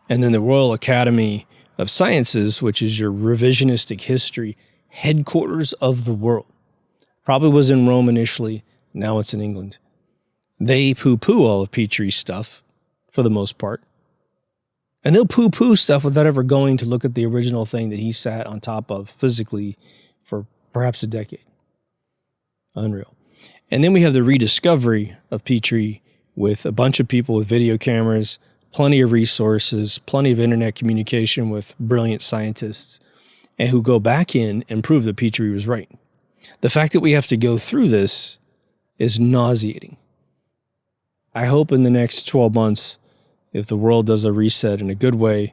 And then the Royal Academy of Sciences, which is your revisionistic history headquarters of the world, probably was in Rome initially. Now it's in England. They poo-poo all of Petrie's stuff for the most part. And they'll poo-poo stuff without ever going to look at the original thing that he sat on top of physically for perhaps a decade. Unreal. And then we have the rediscovery of Petrie with a bunch of people with video cameras, plenty of resources, plenty of internet communication with brilliant scientists, and who go back in and prove that Petrie was right. The fact that we have to go through this is nauseating. I hope in the next 12 months, if the world does a reset in a good way,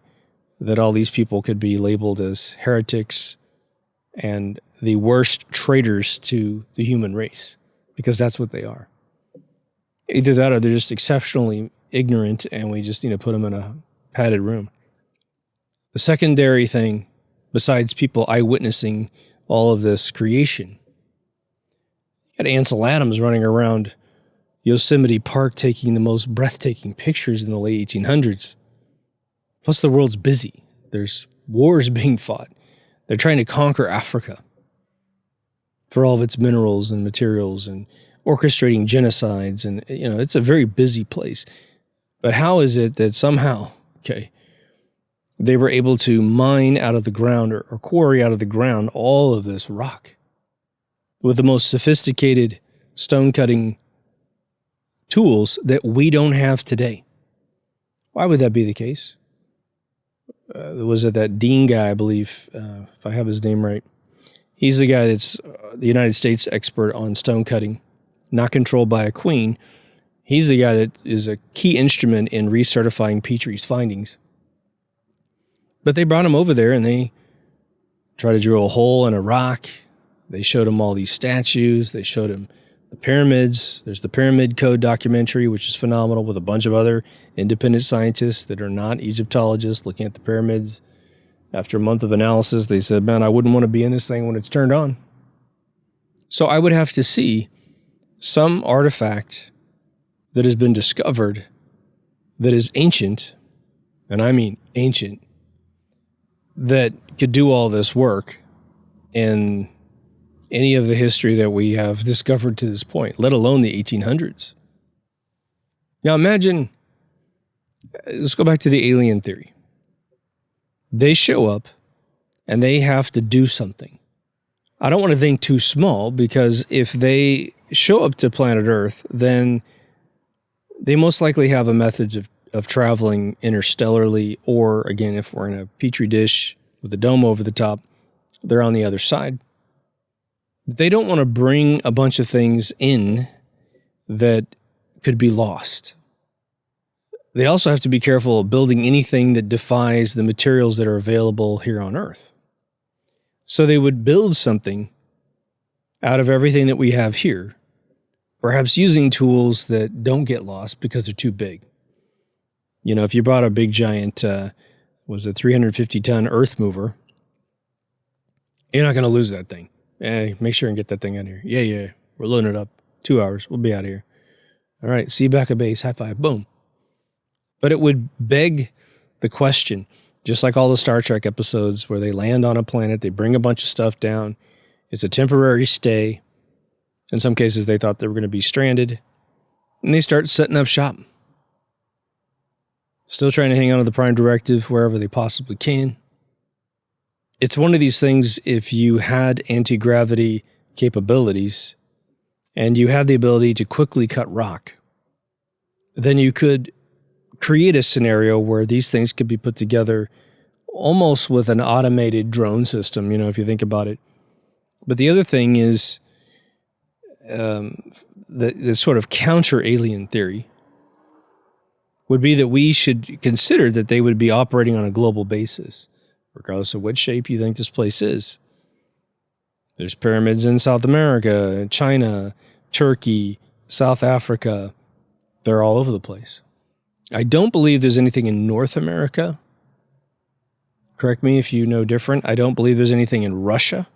that all these people could be labeled as heretics and the worst traitors to the human race, because that's what they are. Either that or they're just exceptionally ignorant and we just need to put them in a padded room. The secondary thing, besides people eyewitnessing all of this creation, you got Ansel Adams running around Yosemite Park taking the most breathtaking pictures in the late 1800s. Plus, the world's busy. There's wars being fought. They're trying to conquer Africa for all of its minerals and materials and orchestrating genocides. And, it's a very busy place. But how is it that somehow, they were able to mine out of the ground or quarry out of the ground all of this rock with the most sophisticated stone cutting tools that we don't have today? Why would that be the case? Was it that Dean guy, I believe, if I have his name right? He's the guy that's the United States expert on stone cutting, not controlled by a queen. He's the guy that is a key instrument in recertifying Petrie's findings. But they brought him over there and they tried to drill a hole in a rock. They showed him all these statues. They showed him the pyramids. There's the Pyramid Code documentary, which is phenomenal, with a bunch of other independent scientists that are not Egyptologists looking at the pyramids. After a month of analysis, they said, man, I wouldn't want to be in this thing when it's turned on. So I would have to see some artifact that has been discovered that is ancient, and I mean ancient, that could do all this work in any of the history that we have discovered to this point, let alone the 1800s. Now imagine, let's go back to the alien theory. They show up and they have to do something. I don't want to think too small, because if they show up to planet Earth, then they most likely have a method of traveling interstellarly, or again, if we're in a petri dish with a dome over the top, they're on the other side. They don't want to bring a bunch of things in that could be lost. They also have to be careful of building anything that defies the materials that are available here on Earth. So they would build something out of everything that we have here, perhaps using tools that don't get lost because they're too big. If you brought a big giant, 350-ton earth mover, you're not going to lose that thing. Make sure and get that thing out of here. Yeah, we're loading it up. 2 hours, we'll be out of here. All right, see you back at base. High five, boom. But it would beg the question, just like all the Star Trek episodes where they land on a planet, they bring a bunch of stuff down. It's a temporary stay. In some cases, they thought they were going to be stranded, and they start setting up shop. Still trying to hang on to the Prime Directive wherever they possibly can. It's one of these things, if you had anti-gravity capabilities and you had the ability to quickly cut rock, then you could create a scenario where these things could be put together almost with an automated drone system, if you think about it. But the other thing is the sort of counter-alien theory would be that we should consider that they would be operating on a global basis, regardless of what shape you think this place is. There's pyramids in South America, China, Turkey, South Africa. They're all over the place. I don't believe there's anything in North America. Correct me if you know different. I don't believe there's anything in Russia.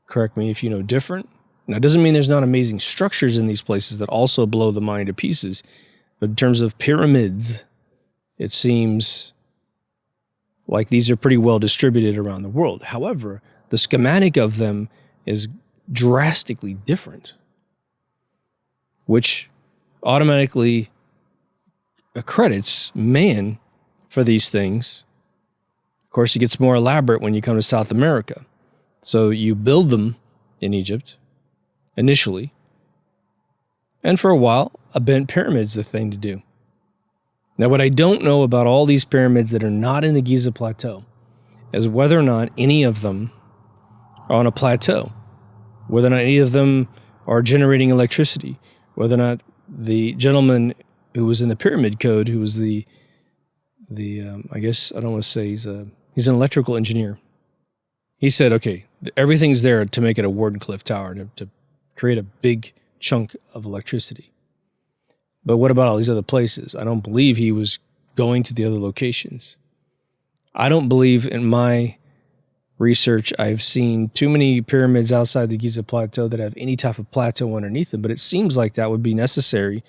Correct me if you know different. Now, it doesn't mean there's not amazing structures in these places that also blow the mind to pieces. But in terms of pyramids, it seems like these are pretty well distributed around the world. However, the schematic of them is drastically different, which automatically accredits man for these things. Of course, it gets more elaborate when you come to South America. So you build them in Egypt initially, and for a while, a bent pyramid's the thing to do. Now, what I don't know about all these pyramids that are not in the Giza Plateau is whether or not any of them are on a plateau, whether or not any of them are generating electricity, whether or not the gentleman who was in the Pyramid Code, who was I guess I don't want to say he's an electrical engineer. He said, okay, everything's there to make it a Wardenclyffe tower, to create a big chunk of electricity. But what about all these other places? I don't believe he was going to the other locations. I don't believe in my research I've seen too many pyramids outside the Giza Plateau that have any type of plateau underneath them, but it seems like that would be necessary,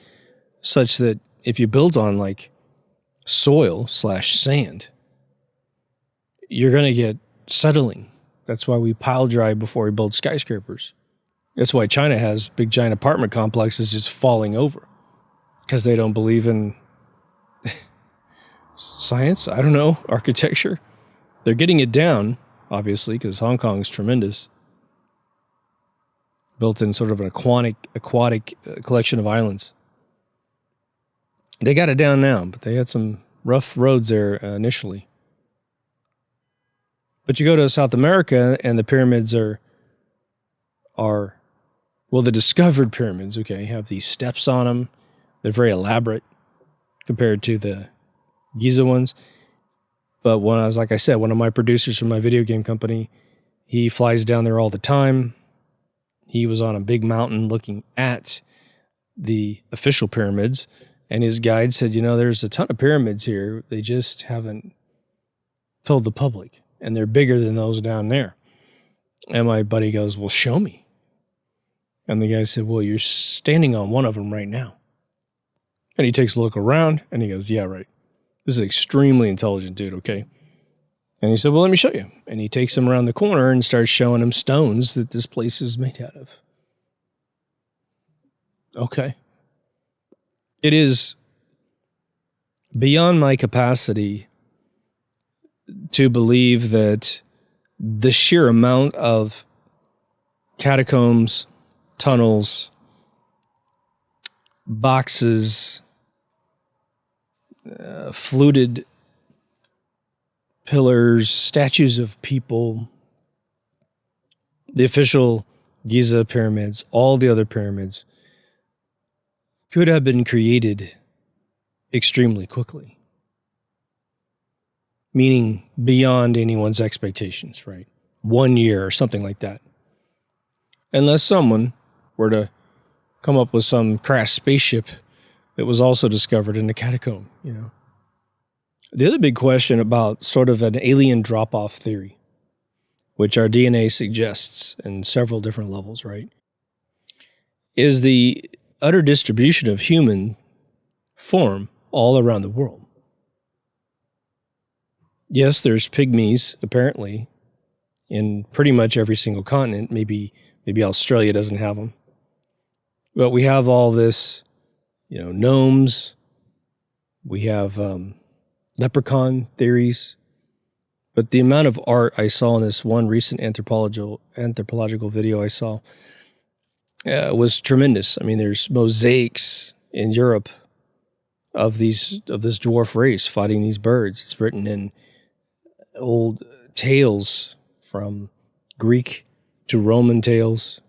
such that if you built on like soil/sand, you're going to get settling. That's why we pile drive before we build skyscrapers. That's why China has big giant apartment complexes just falling over, because they don't believe in science. I don't know, architecture. They're getting it down, obviously, because Hong Kong's tremendous. Built in sort of an aquatic collection of islands. They got it down now, but they had some rough roads there initially. But you go to South America, and the pyramids are well, the discovered pyramids, okay, have these steps on them. They're very elaborate compared to the Giza ones. But when I was, like I said, one of my producers from my video game company, he flies down there all the time. He was on a big mountain looking at the official pyramids, and his guide said, there's a ton of pyramids here. They just haven't told the public, and they're bigger than those down there. And my buddy goes, well, show me. And the guy said, well, you're standing on one of them right now. And he takes a look around, and he goes, yeah, right. This is an extremely intelligent dude, okay? And he said, well, let me show you. And he takes him around the corner and starts showing him stones that this place is made out of. Okay. It is beyond my capacity to believe that the sheer amount of catacombs, tunnels, boxes, fluted pillars, statues of people, the official Giza pyramids, all the other pyramids could have been created extremely quickly. Meaning beyond anyone's expectations, right? 1 year or something like that. Unless someone were to come up with some crashed spaceship that was also discovered in a catacomb, The other big question about sort of an alien drop-off theory, which our DNA suggests in several different levels, right, is the utter distribution of human form all around the world. Yes, there's pygmies, apparently, in pretty much every single continent. Maybe Australia doesn't have them. But we have all this, gnomes. We have leprechaun theories. But the amount of art I saw in this one recent anthropological video I saw was tremendous. I mean, there's mosaics in Europe of this dwarf race fighting these birds. It's written in old tales from Greek to Roman tales.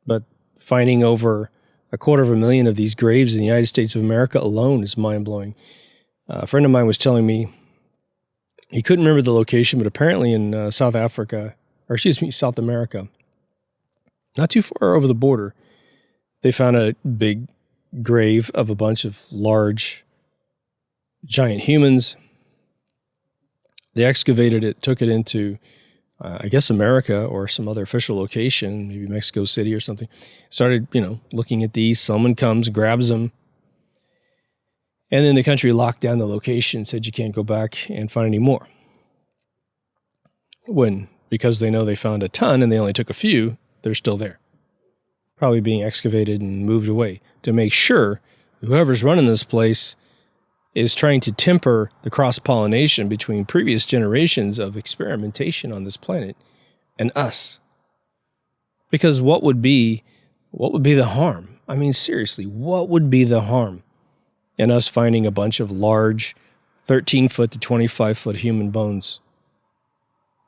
But finding over 250,000 of these graves in the United States of America alone is mind-blowing. A friend of mine was telling me he couldn't remember the location, but apparently in South America, not too far over the border, they found a big grave of a bunch of large, giant humans. They excavated it, took it into, I guess, America or some other official location, maybe Mexico City or something. Started, looking at these. Someone comes, grabs them. And then the country locked down the location and said you can't go back and find any more. Because they know they found a ton and they only took a few, they're still there. Probably being excavated and moved away to make sure whoever's running this place is trying to temper the cross-pollination between previous generations of experimentation on this planet and us. Because what would be the harm? I mean, seriously, what would be the harm in us finding a bunch of large 13-foot to 25-foot human bones?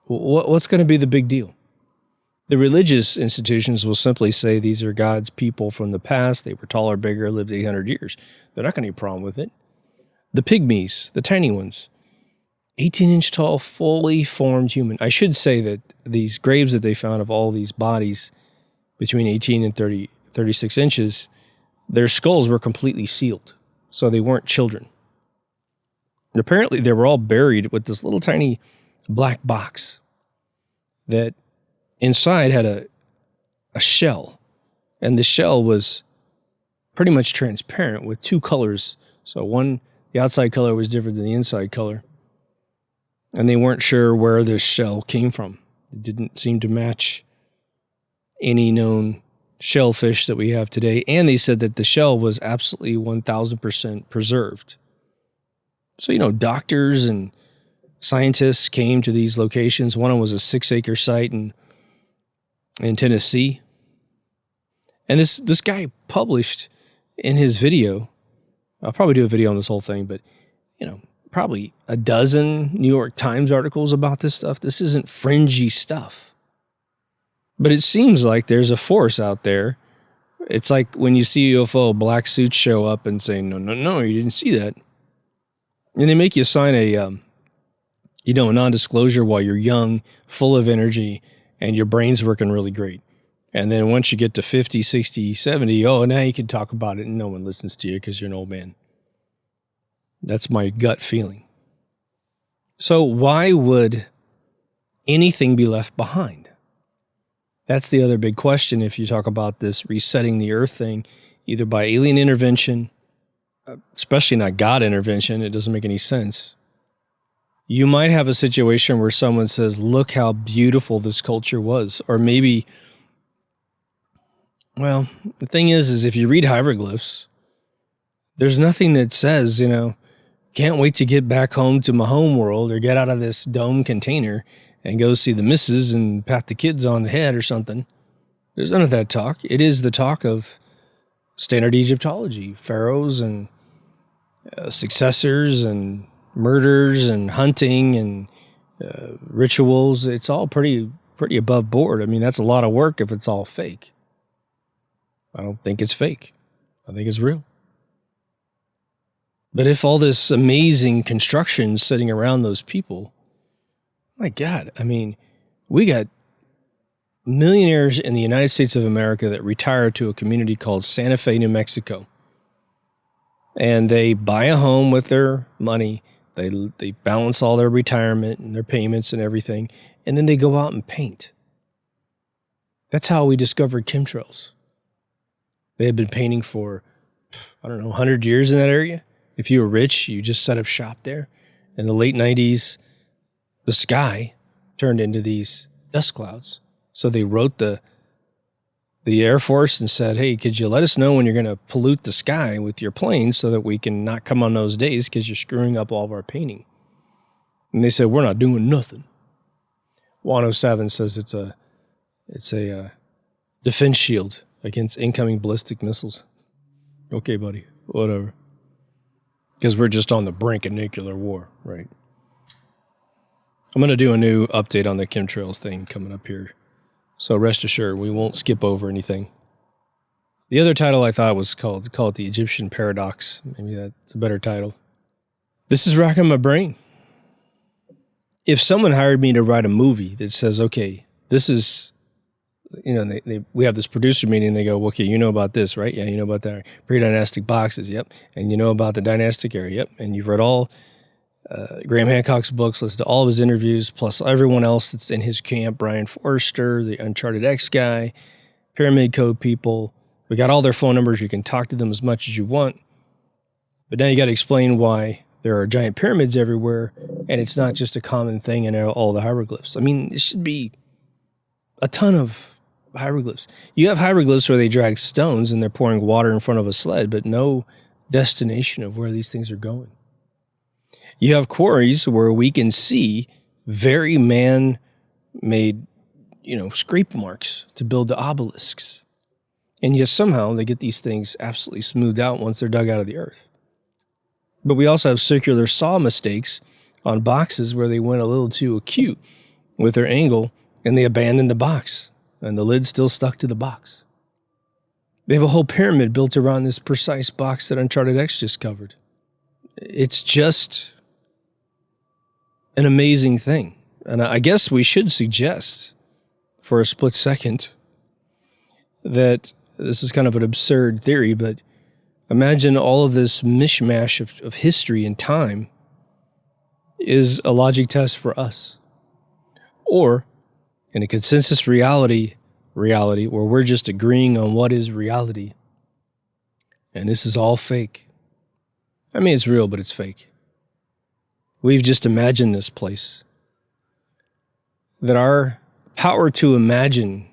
What's going to be the big deal? The religious institutions will simply say these are God's people from the past. They were taller, bigger, lived 800 years. They're not going to have a problem with it. The pygmies, the tiny ones, 18-inch tall, fully formed human. I should say that these graves that they found of all these bodies between 18 and 36 inches, their skulls were completely sealed. So they weren't children. And apparently they were all buried with this little tiny black box that inside had a shell. And the shell was pretty much transparent with two colors. So one The outside color was different than the inside color. And they weren't sure where this shell came from. It didn't seem to match any known shellfish that we have today. And they said that the shell was absolutely 1,000% preserved. So, doctors and scientists came to these locations. One of them was a 6-acre site in Tennessee. And this guy published in his video, I'll probably do a video on this whole thing, but, probably a dozen New York Times articles about this stuff. This isn't fringy stuff. But it seems like there's a force out there. It's like when you see UFO, black suits show up and say, no, you didn't see that. And they make you sign a non-disclosure while you're young, full of energy, and your brain's working really great. And then once you get to 50, 60, 70, now you can talk about it and no one listens to you because you're an old man. That's my gut feeling. So why would anything be left behind? That's the other big question if you talk about this resetting the earth thing, either by alien intervention, especially not God intervention. It doesn't make any sense. You might have a situation where someone says, look how beautiful this culture was. Or maybe, the thing is if you read hieroglyphs, there's nothing that says, can't wait to get back home to my home world or get out of this dome container and go see the missus and pat the kids on the head or something. There's none of that talk. It is the talk of standard Egyptology, pharaohs and successors and murders and hunting and rituals. It's all pretty above board. I mean, that's a lot of work if it's all fake. I don't think it's fake. I think it's real. But if all this amazing construction sitting around those people, my God, I mean, we got millionaires in the United States of America that retire to a community called Santa Fe, New Mexico. And they buy a home with their money. They balance all their retirement and their payments and everything. And then they go out and paint. That's how we discovered chemtrails. They had been painting for, 100 years in that area. If you were rich, you just set up shop there. In the late 90s, the sky turned into these dust clouds. So they wrote the Air Force and said, hey, could you let us know when you're going to pollute the sky with your planes so that we can not come on those days because you're screwing up all of our painting? And they said, we're not doing nothing. 107 says it's a defense shield against incoming ballistic missiles. Okay, buddy, whatever. Because we're just on the brink of nuclear war, right? I'm going to do a new update on the chemtrails thing coming up here. So rest assured, we won't skip over anything. The other title I thought was call it the Egyptian Paradox. Maybe that's a better title. This is racking my brain. If someone hired me to write a movie that says, okay, this is, we have this producer meeting and they go, okay, you know about this, right? Yeah, you know about that. Pre-dynastic boxes, yep. And you know about the dynastic era, yep. And you've read all Graham Hancock's books, listened to all of his interviews, plus everyone else that's in his camp, Brian Forrester, the Uncharted X guy, Pyramid Code people. We got all their phone numbers. You can talk to them as much as you want. But now you got to explain why there are giant pyramids everywhere, and it's not just a common thing in all the hieroglyphs. I mean, it should be a ton of hieroglyphs. You have hieroglyphs where they drag stones and they're pouring water in front of a sled, but no destination of where these things are going. You have quarries where we can see very man-made, scrape marks to build the obelisks. And yet somehow they get these things absolutely smoothed out once they're dug out of the earth. But we also have circular saw mistakes on boxes where they went a little too acute with their angle and they abandoned the box. And the lid's still stuck to the box. They have a whole pyramid built around this precise box that Uncharted X just covered. It's just an amazing thing. And I guess we should suggest for a split second that this is kind of an absurd theory, but imagine all of this mishmash of history and time is a logic test for us. Or in a consensus reality where we're just agreeing on what is reality. And this is all fake. I mean, it's real, but it's fake. We've just imagined this place. That our power to imagine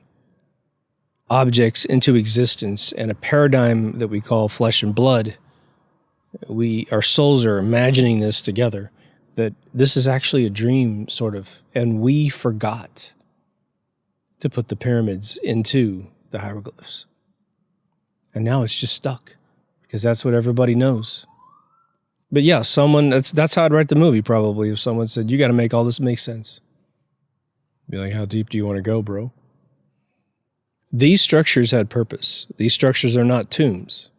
objects into existence and a paradigm that we call flesh and blood, our souls are imagining this together, that this is actually a dream, sort of, and we forgot to put the pyramids into the hieroglyphs. And now it's just stuck, because that's what everybody knows. But yeah, that's how I'd write the movie, probably, if someone said, you got to make all this make sense. Be like, how deep do you want to go, bro? These structures had purpose. These structures are not tombs.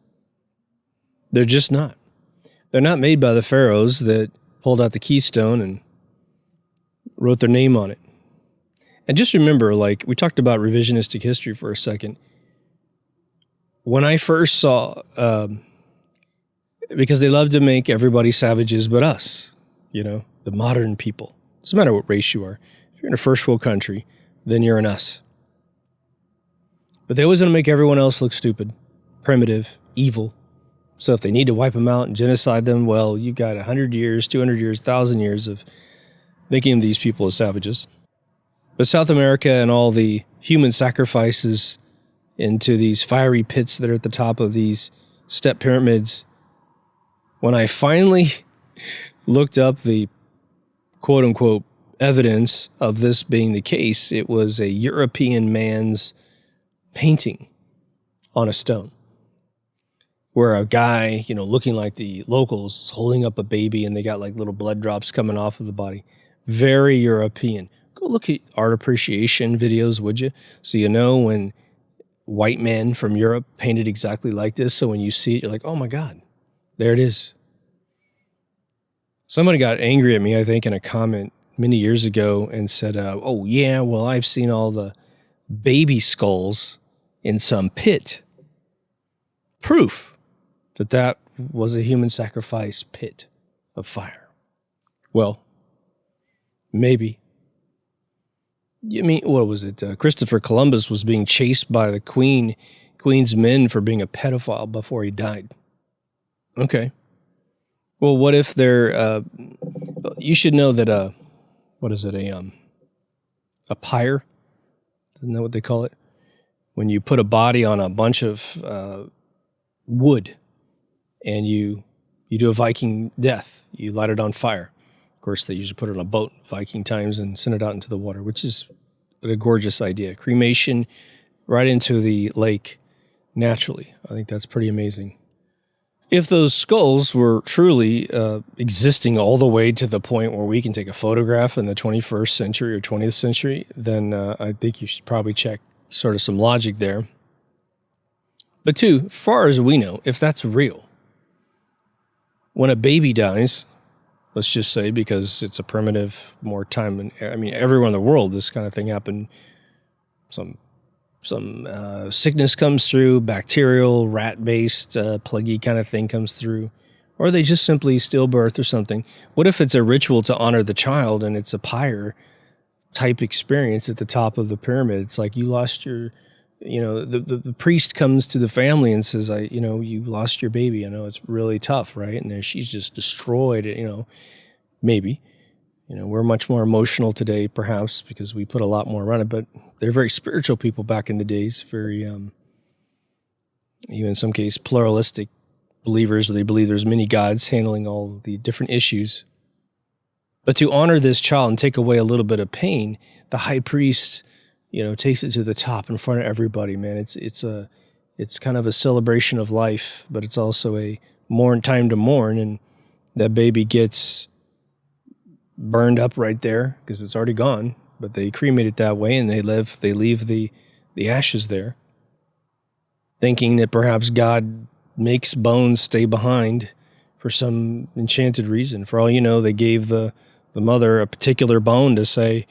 They're just not. They're not made by the pharaohs that pulled out the keystone and wrote their name on it. And just remember, like, we talked about revisionistic history for a second. When I first saw, because they love to make everybody savages but us, the modern people. Doesn't matter what race you are. If you're in a first world country, then you're an us. But they always want to make everyone else look stupid, primitive, evil. So if they need to wipe them out and genocide them, well, you've got 100 years, 200 years, 1,000 years of thinking of these people as savages. But South America and all the human sacrifices into these fiery pits that are at the top of these step pyramids, when I finally looked up the quote-unquote evidence of this being the case, it was a European man's painting on a stone where a guy, looking like the locals, holding up a baby and they got like little blood drops coming off of the body. Very European. Go look at art appreciation videos, would you? So you know when white men from Europe painted exactly like this. So when you see it, you're like, oh my God, there it is. Somebody got angry at me, I think, in a comment many years ago and said, oh yeah, well, I've seen all the baby skulls in some pit. Proof that was a human sacrifice pit of fire. Well, maybe. I mean, what was it? Christopher Columbus was being chased by the Queen's men for being a pedophile before he died. Okay. Well, what if they're, you should know that, what is it, a pyre? Isn't that what they call it? When you put a body on a bunch of wood and you do a Viking death, you light it on fire. Of course, they usually put it on a boat, Viking times, and send it out into the water, which is a gorgeous idea. Cremation right into the lake naturally. I think that's pretty amazing. If those skulls were truly existing all the way to the point where we can take a photograph in the 21st century or 20th century, then I think you should probably check sort of some logic there. But two, as far as we know, if that's real, when a baby dies, let's just say, because it's a primitive, more time, and I mean, everywhere in the world, this kind of thing happened. Some sickness comes through, bacterial, rat-based, plaguey kind of thing comes through, or they just simply stillbirth or something. What if it's a ritual to honor the child and it's a pyre type experience at the top of the pyramid? It's like you lost your, the priest comes to the family and says, you lost your baby. I know it's really tough, right? And there she's just destroyed, maybe. We're much more emotional today, perhaps, because we put a lot more around it, but they're very spiritual people back in the days, very, even in some case, pluralistic believers. They believe there's many gods handling all the different issues. But to honor this child and take away a little bit of pain, the high priest, takes it to the top in front of everybody, man. It's kind of a celebration of life, but it's also a time to mourn, and that baby gets burned up right there because it's already gone, but they cremate it that way and they leave the ashes there, thinking that perhaps God makes bones stay behind for some enchanted reason. For all you know, they gave the mother a particular bone to say,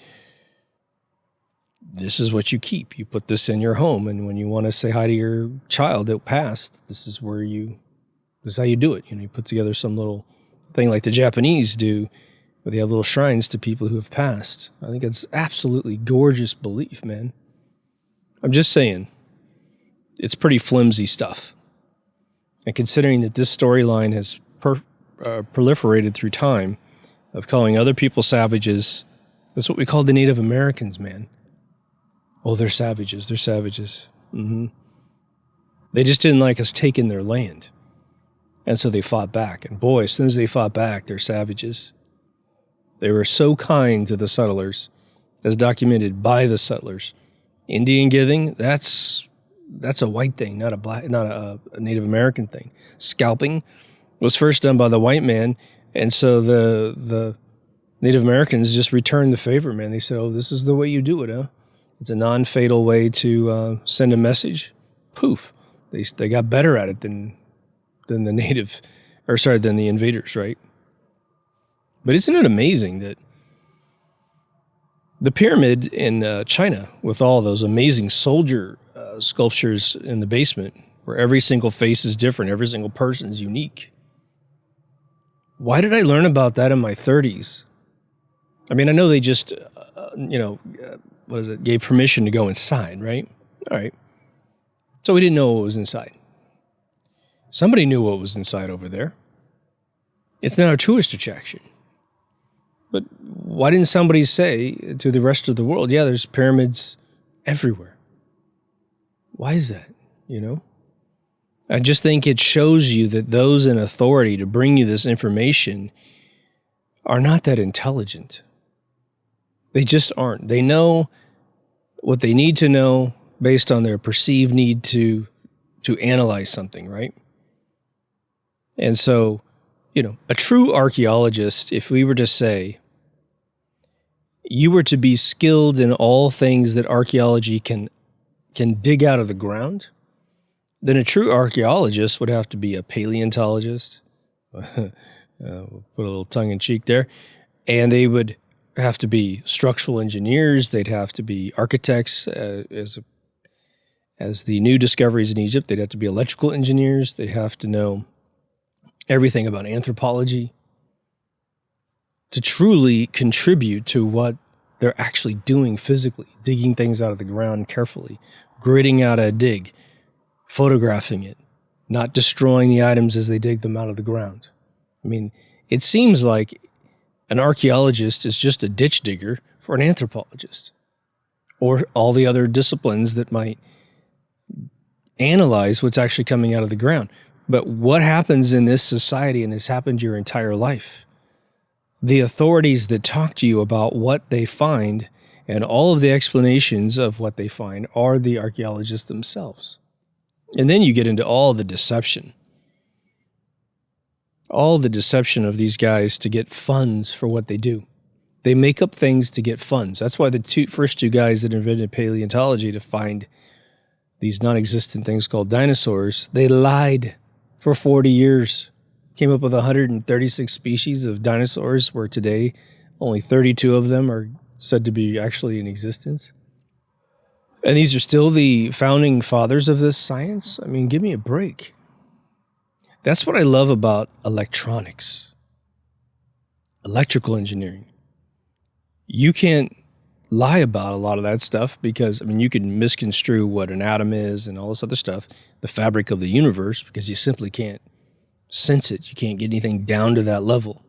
this is what you keep. You put this in your home, and when you want to say hi to your child that passed, this is how you do it. You put together some little thing like the Japanese do, where they have little shrines to people who have passed. I think it's absolutely gorgeous belief, man. I'm just saying, it's pretty flimsy stuff. And considering that this storyline has proliferated through time of calling other people savages. That's what we called the Native Americans, man. Oh, they're savages. They're savages. They just didn't like us taking their land. And so they fought back. And boy, as soon as they fought back, they're savages. They were so kind to the settlers, as documented by the settlers. Indian giving, that's a white thing, not a Native American thing. Scalping was first done by the white man, and so the Native Americans just returned the favor, man. They said, oh, this is the way you do it, huh? It's a non-fatal way to send a message. Poof. They got better at it than the invaders, right? But isn't it amazing that the pyramid in China, with all those amazing soldier sculptures in the basement, where every single face is different, every single person is unique. Why did I learn about that in my 30s? I mean, I know they just, gave permission to go inside, right? All right. So we didn't know what was inside. Somebody knew what was inside over there. It's now a tourist attraction. But why didn't somebody say to the rest of the world, yeah, there's pyramids everywhere? Why is that, I just think it shows you that those in authority to bring you this information are not that intelligent. They just aren't. They know what they need to know based on their perceived need to analyze something, right? And so, a true archaeologist, if we were to say, you were to be skilled in all things that archaeology can dig out of the ground, then a true archaeologist would have to be a paleontologist, we'll put a little tongue-in-cheek there, and they would have to be structural engineers, they'd have to be architects, as the new discoveries in Egypt, they'd have to be electrical engineers, they'd have to know everything about anthropology to truly contribute to what they're actually doing physically, digging things out of the ground carefully, gridding out a dig, photographing it, not destroying the items as they dig them out of the ground. I mean, it seems like an archaeologist is just a ditch digger for an anthropologist, or all the other disciplines that might analyze what's actually coming out of the ground. But what happens in this society, and has happened your entire life, the authorities that talk to you about what they find and all of the explanations of what they find are the archaeologists themselves. And then you get into all the deception. All the deception of these guys to get funds for what they do. They make up things to get funds. That's why the first two guys that invented paleontology to find these non-existent things called dinosaurs, they lied for 40 years. Came up with 136 species of dinosaurs, where today only 32 of them are said to be actually in existence. And these are still the founding fathers of this science? I mean, give me a break. That's what I love about electronics. Electrical engineering. You can't lie about a lot of that stuff because, you can misconstrue what an atom is and all this other stuff, the fabric of the universe, because you simply can't sense it. You can't get anything down to that level.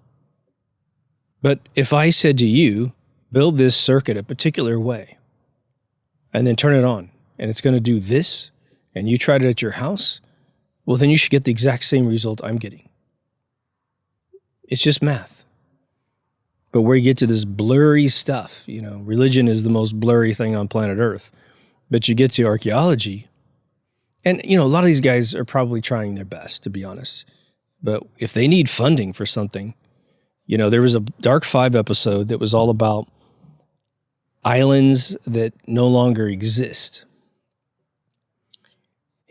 But if I said to you, build this circuit a particular way, and then turn it on, and it's going to do this, and you tried it at your house, well, then you should get the exact same result I'm getting. It's just math. But where you get to this blurry stuff, religion is the most blurry thing on planet Earth. But you get to archaeology, and, a lot of these guys are probably trying their best, to be honest. But if they need funding for something, there was a Dark 5 episode that was all about islands that no longer exist.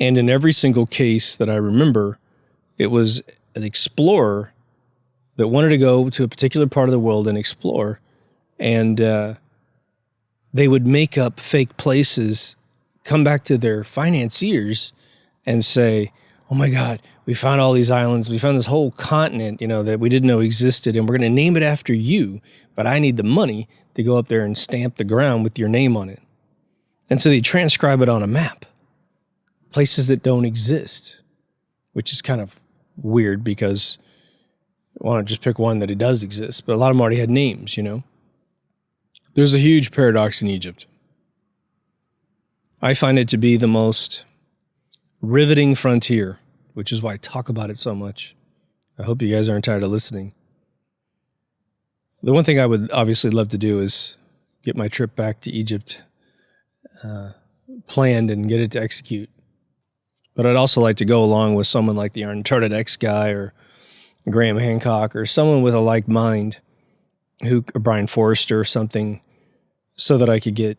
And in every single case that I remember, it was an explorer that wanted to go to a particular part of the world and explore, and they would make up fake places, come back to their financiers and say, oh my God, we found all these islands, we found this whole continent, that we didn't know existed, and we're going to name it after you, but I need the money to go up there and stamp the ground with your name on it. And so they transcribe it on a map, places that don't exist, which is kind of weird because I want to just pick one that it does exist, but a lot of them already had names, you know? There's a huge paradox in Egypt. I find it to be the most riveting frontier, which is why I talk about it so much. I hope you guys aren't tired of listening. The one thing I would obviously love to do is get my trip back to Egypt planned and get it to execute. But I'd also like to go along with someone like the Uncharted X guy or Graham Hancock or someone with a like mind, or Brian Forrester or something, so that I could get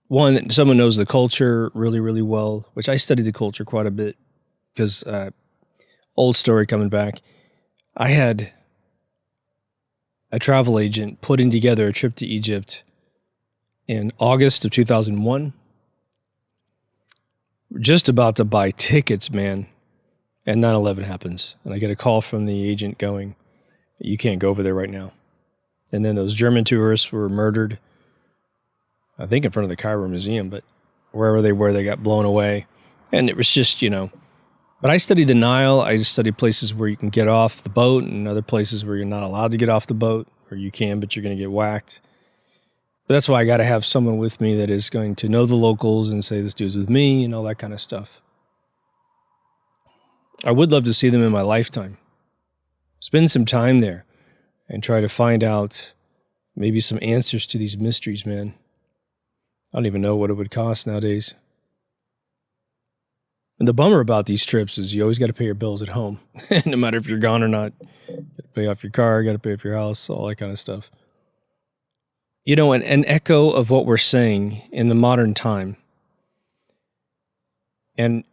one, someone knows the culture really, really well, which I studied the culture quite a bit because old story coming back. I had a travel agent putting together a trip to Egypt in August of 2001. We're just about to buy tickets, man. And 9/11 happens. And I get a call from the agent going, you can't go over there right now. And then those German tourists were murdered, I think in front of the Cairo Museum, but wherever they were, they got blown away. And it was just, you know, but I studied the Nile. I just studied places where you can get off the boat and other places where you're not allowed to get off the boat, or you can, but you're going to get whacked. But that's why I got to have someone with me that is going to know the locals and say, this dude's with me and all that kind of stuff. I would love to see them in my lifetime. Spend some time there and try to find out maybe some answers to these mysteries, man. I don't even know what it would cost nowadays. And the bummer about these trips is you always got to pay your bills at home, no matter if you're gone or not. You got to pay off your car, you got to pay off your house, all that kind of stuff. You know, an echo of what we're saying in the modern time. And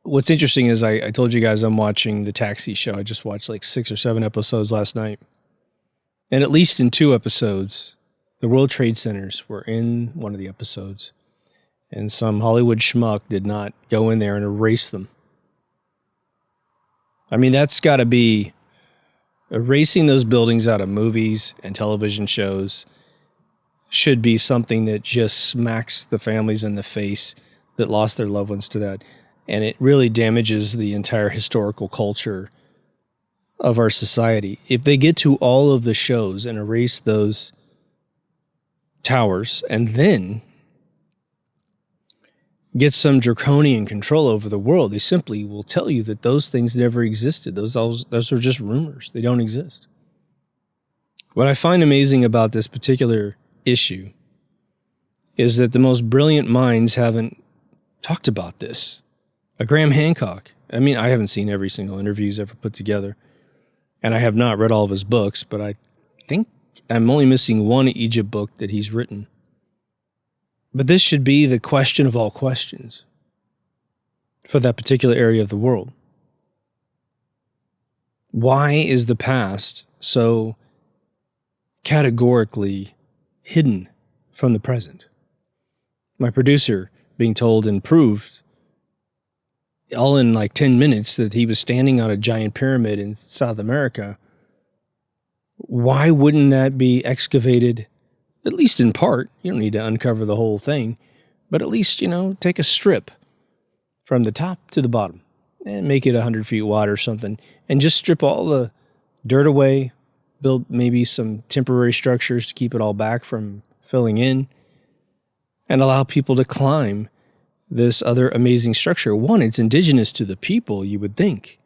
what's interesting is I told you guys I'm watching The Taxi Show. I just watched like 6 or 7 episodes last night. And at least in 2 episodes, the World Trade Centers were in one of the episodes. And some Hollywood schmuck did not go in there and erase them. I mean, that's got to be erasing those buildings out of movies and television shows should be something that just smacks the families in the face that lost their loved ones to that. And it really damages the entire historical culture of our society. If they get to all of the shows and erase those towers and then get some draconian control over the world, they simply will tell you that those things never existed. Those are just rumors. They don't exist. What I find amazing about this particular issue is that the most brilliant minds haven't talked about this. Graham Hancock. I mean, I haven't seen every single interview he's ever put together, and I have not read all of his books, but I think I'm only missing one Egypt book that he's written. But this should be the question of all questions for that particular area of the world. Why is the past so categorically hidden from the present? My producer being told and proved all in like 10 minutes that he was standing on a giant pyramid in South America. Why wouldn't that be excavated, at least in part? You don't need to uncover the whole thing, but at least, you know, take a strip from the top to the bottom and make it 100 feet wide or something, and just strip all the dirt away, build maybe some temporary structures to keep it all back from filling in, and allow people to climb this other amazing structure. One, it's indigenous to the people, you would think,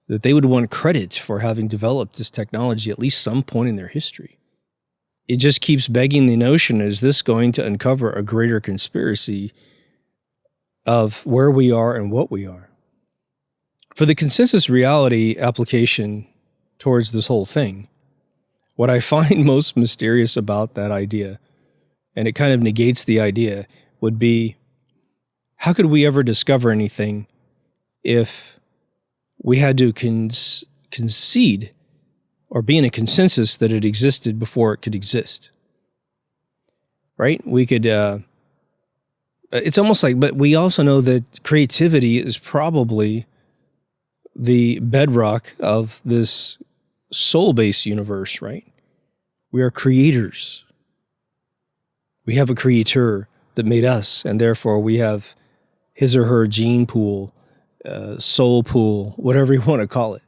that they would want credit for having developed this technology at least some point in their history. It just keeps begging the notion, is this going to uncover a greater conspiracy of where we are and what we are? For the consensus reality application towards this whole thing, what I find most mysterious about that idea, and it kind of negates the idea, would be, how could we ever discover anything if we had to concede or be in a consensus that it existed before it could exist? Right? We could, it's almost like, but we also know that creativity is probably the bedrock of this soul-based universe, right? We are creators. We have a creator that made us, and therefore we have his or her gene pool, soul pool, whatever you want to call it.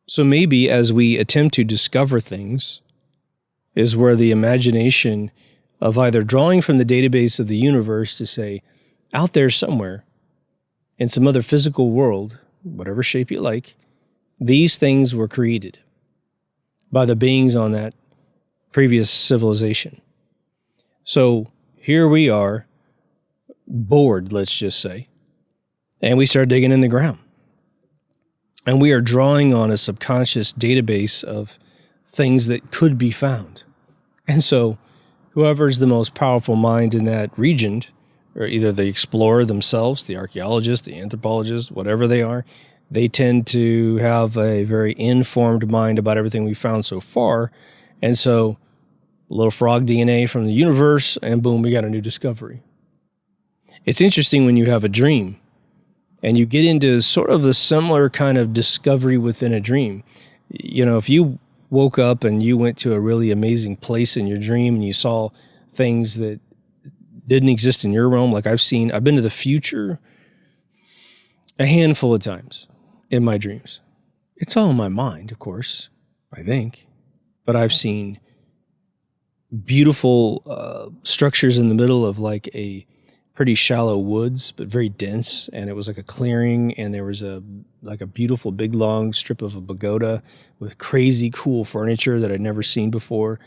So maybe as we attempt to discover things is where the imagination of either drawing from the database of the universe to say, out there somewhere in some other physical world, whatever shape you like, these things were created by the beings on that previous civilization. So here we are, bored, let's just say, and we start digging in the ground. And we are drawing on a subconscious database of things that could be found. And so whoever's the most powerful mind in that region, or either the explorer themselves, the archaeologist, the anthropologist, whatever they are, they tend to have a very informed mind about everything we found so far. And so a little frog DNA from the universe, and boom, we got a new discovery. It's interesting when you have a dream and you get into sort of a similar kind of discovery within a dream. You know, if you woke up and you went to a really amazing place in your dream and you saw things that didn't exist in your realm, like I've been to the future a handful of times in my dreams. It's all in my mind, of course, I think, but I've seen beautiful structures in the middle of like a pretty shallow woods, but very dense. And it was like a clearing, and there was a beautiful big long strip of a pagoda with crazy cool furniture that I'd never seen before.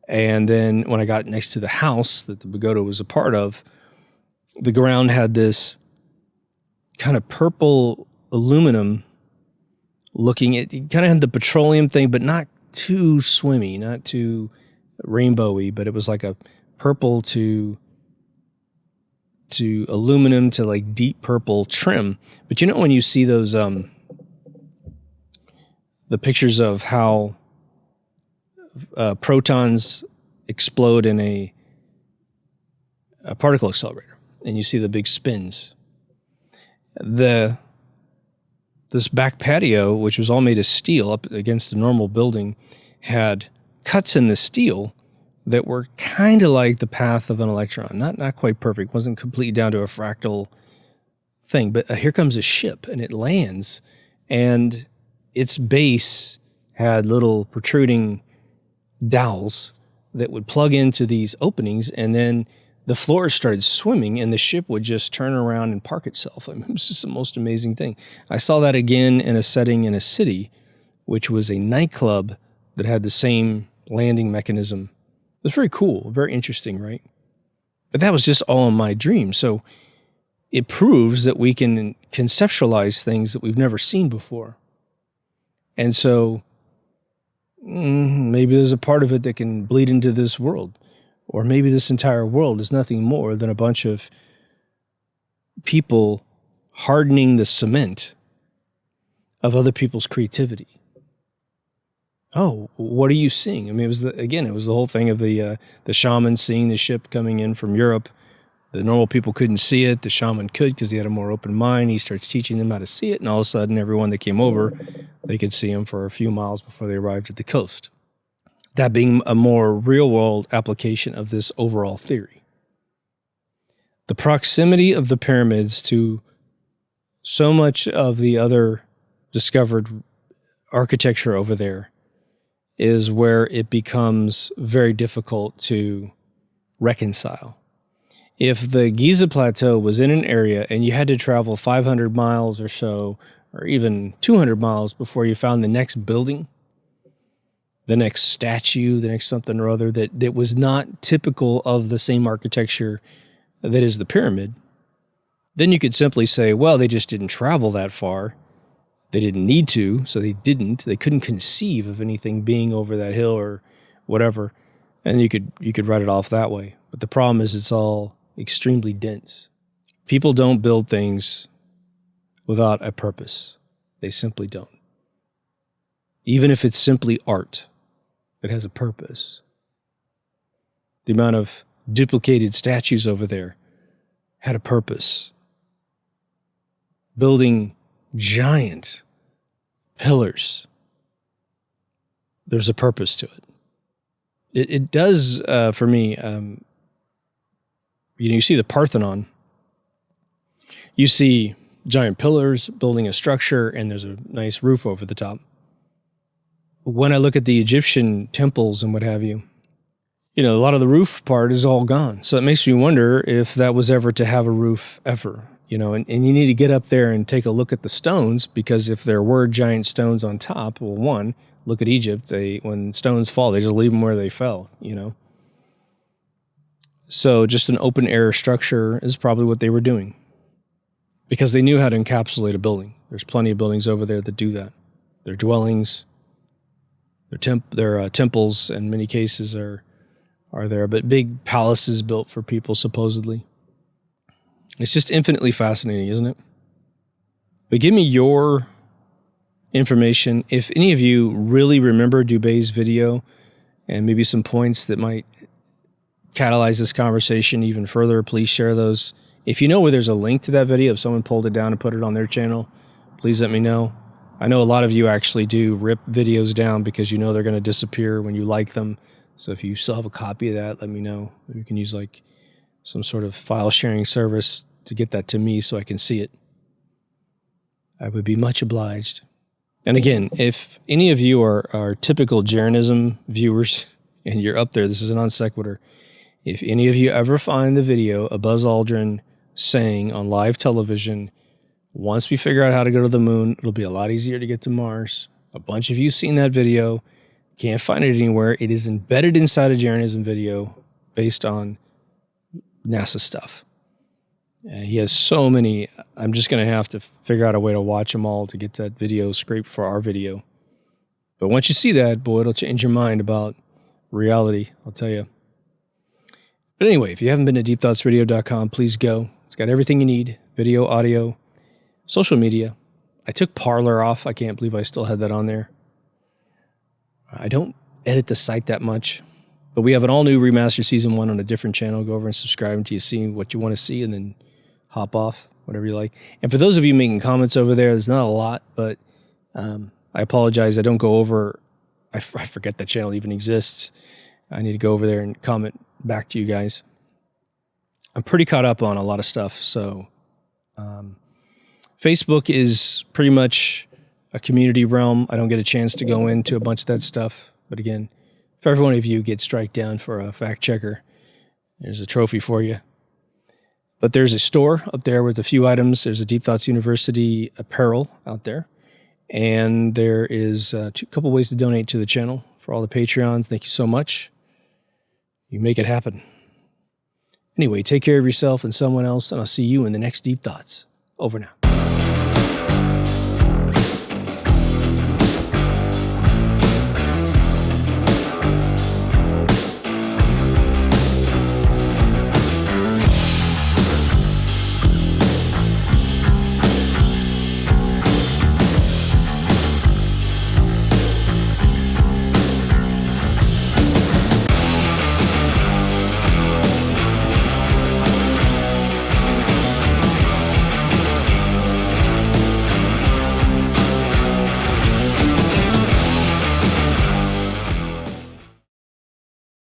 And then when I got next to the house that the pagoda was a part of, the ground had this kind of purple aluminum looking. It kind of had the petroleum thing, but not too swimmy, not too rainbowy, but it was like a purple to aluminum to like deep purple trim. But you know, when you see those the pictures of how protons explode in a particle accelerator, and you see the big spins, this back patio, which was all made of steel up against a normal building, had cuts in the steel that were kind of like the path of an electron. Not quite perfect. Wasn't completely down to a fractal thing. But here comes a ship, and it lands, and its base had little protruding dowels that would plug into these openings, and then the floor started swimming, and the ship would just turn around and park itself. I mean, it was just the most amazing thing. I saw that again in a setting in a city, which was a nightclub that had the same landing mechanism. It was very cool, very interesting, right? But that was just all in my dream. So it proves that we can conceptualize things that we've never seen before. And so maybe there's a part of it that can bleed into this world. Or maybe this entire world is nothing more than a bunch of people hardening the cement of other people's creativity. Oh, what are you seeing? I mean, it was the whole thing of the shaman seeing the ship coming in from Europe. The normal people couldn't see it. The shaman could because he had a more open mind. He starts teaching them how to see it, and all of a sudden, everyone that came over, they could see him for a few miles before they arrived at the coast. That being a more real-world application of this overall theory. The proximity of the pyramids to so much of the other discovered architecture over there is where it becomes very difficult to reconcile. If the Giza Plateau was in an area and you had to travel 500 miles or so, or even 200 miles before you found the next building, the next statue, the next something or other that was not typical of the same architecture that is the pyramid, then you could simply say, well, they just didn't travel that far. They didn't need to, so they didn't. They couldn't conceive of anything being over that hill or whatever, and you could write it off that way. But the problem is it's all extremely dense. People don't build things without a purpose. They simply don't. Even if it's simply art, it has a purpose. The amount of duplicated statues over there had a purpose. Building giant pillars, there's a purpose to it. It does, for me, you see the Parthenon, you see giant pillars building a structure, and there's a nice roof over the top. when I look at the Egyptian temples and what have you, a lot of the roof part is all gone. So it makes me wonder if that was ever to have a roof ever, and you need to get up there and take a look at the stones, because if there were giant stones on top, well, one, look at Egypt. When stones fall, they just leave them where they fell, So just an open air structure is probably what they were doing, because they knew how to encapsulate a building. There's plenty of buildings over there that do that. Their dwellings, their temples, in many cases are there, but big palaces built for people, supposedly. It's just infinitely fascinating, isn't it? But give me your information. If any of you really remember Dubé's video and maybe some points that might catalyze this conversation even further, please share those. If you know where there's a link to that video, if someone pulled it down and put it on their channel, please let me know. I know a lot of you actually do rip videos down because you know they're going to disappear when you like them. So if you still have a copy of that, let me know. You can use like some sort of file sharing service to get that to me so I can see it. I would be much obliged. And again, if any of you are typical Jeranism viewers and you're up there, this is a non sequitur. If any of you ever find the video of Buzz Aldrin saying on live television, once we figure out how to go to the moon, it'll be a lot easier to get to Mars. A bunch of you seen that video. Can't find it anywhere. It is embedded inside a Jeranism video based on NASA stuff. He has so many. I'm just going to have to figure out a way to watch them all to get that video scraped for our video. But once you see that, boy, it'll change your mind about reality, I'll tell you. But anyway, if you haven't been to deepthoughtsradio.com, please go. It's got everything you need: video, audio, social media. I took Parler off. I can't believe I still had that on there. I don't edit the site that much, but we have an all-new Remastered Season 1 on a different channel. Go over and subscribe until you see what you want to see, and then hop off, whatever you like. And for those of you making comments over there's not a lot, but I apologize. I don't go over. I forget that channel even exists. I need to go over there and comment back to you guys. I'm pretty caught up on a lot of stuff. So Facebook is pretty much a community realm. I don't get a chance to go into a bunch of that stuff. But again, if every one of you gets strike down for a fact checker, there's a trophy for you. But there's a store up there with a few items. There's a Deep Thoughts University apparel out there. And there is a couple ways to donate to the channel for all the Patreons. Thank you so much. You make it happen. Anyway, take care of yourself and someone else, and I'll see you in the next Deep Thoughts. Over now.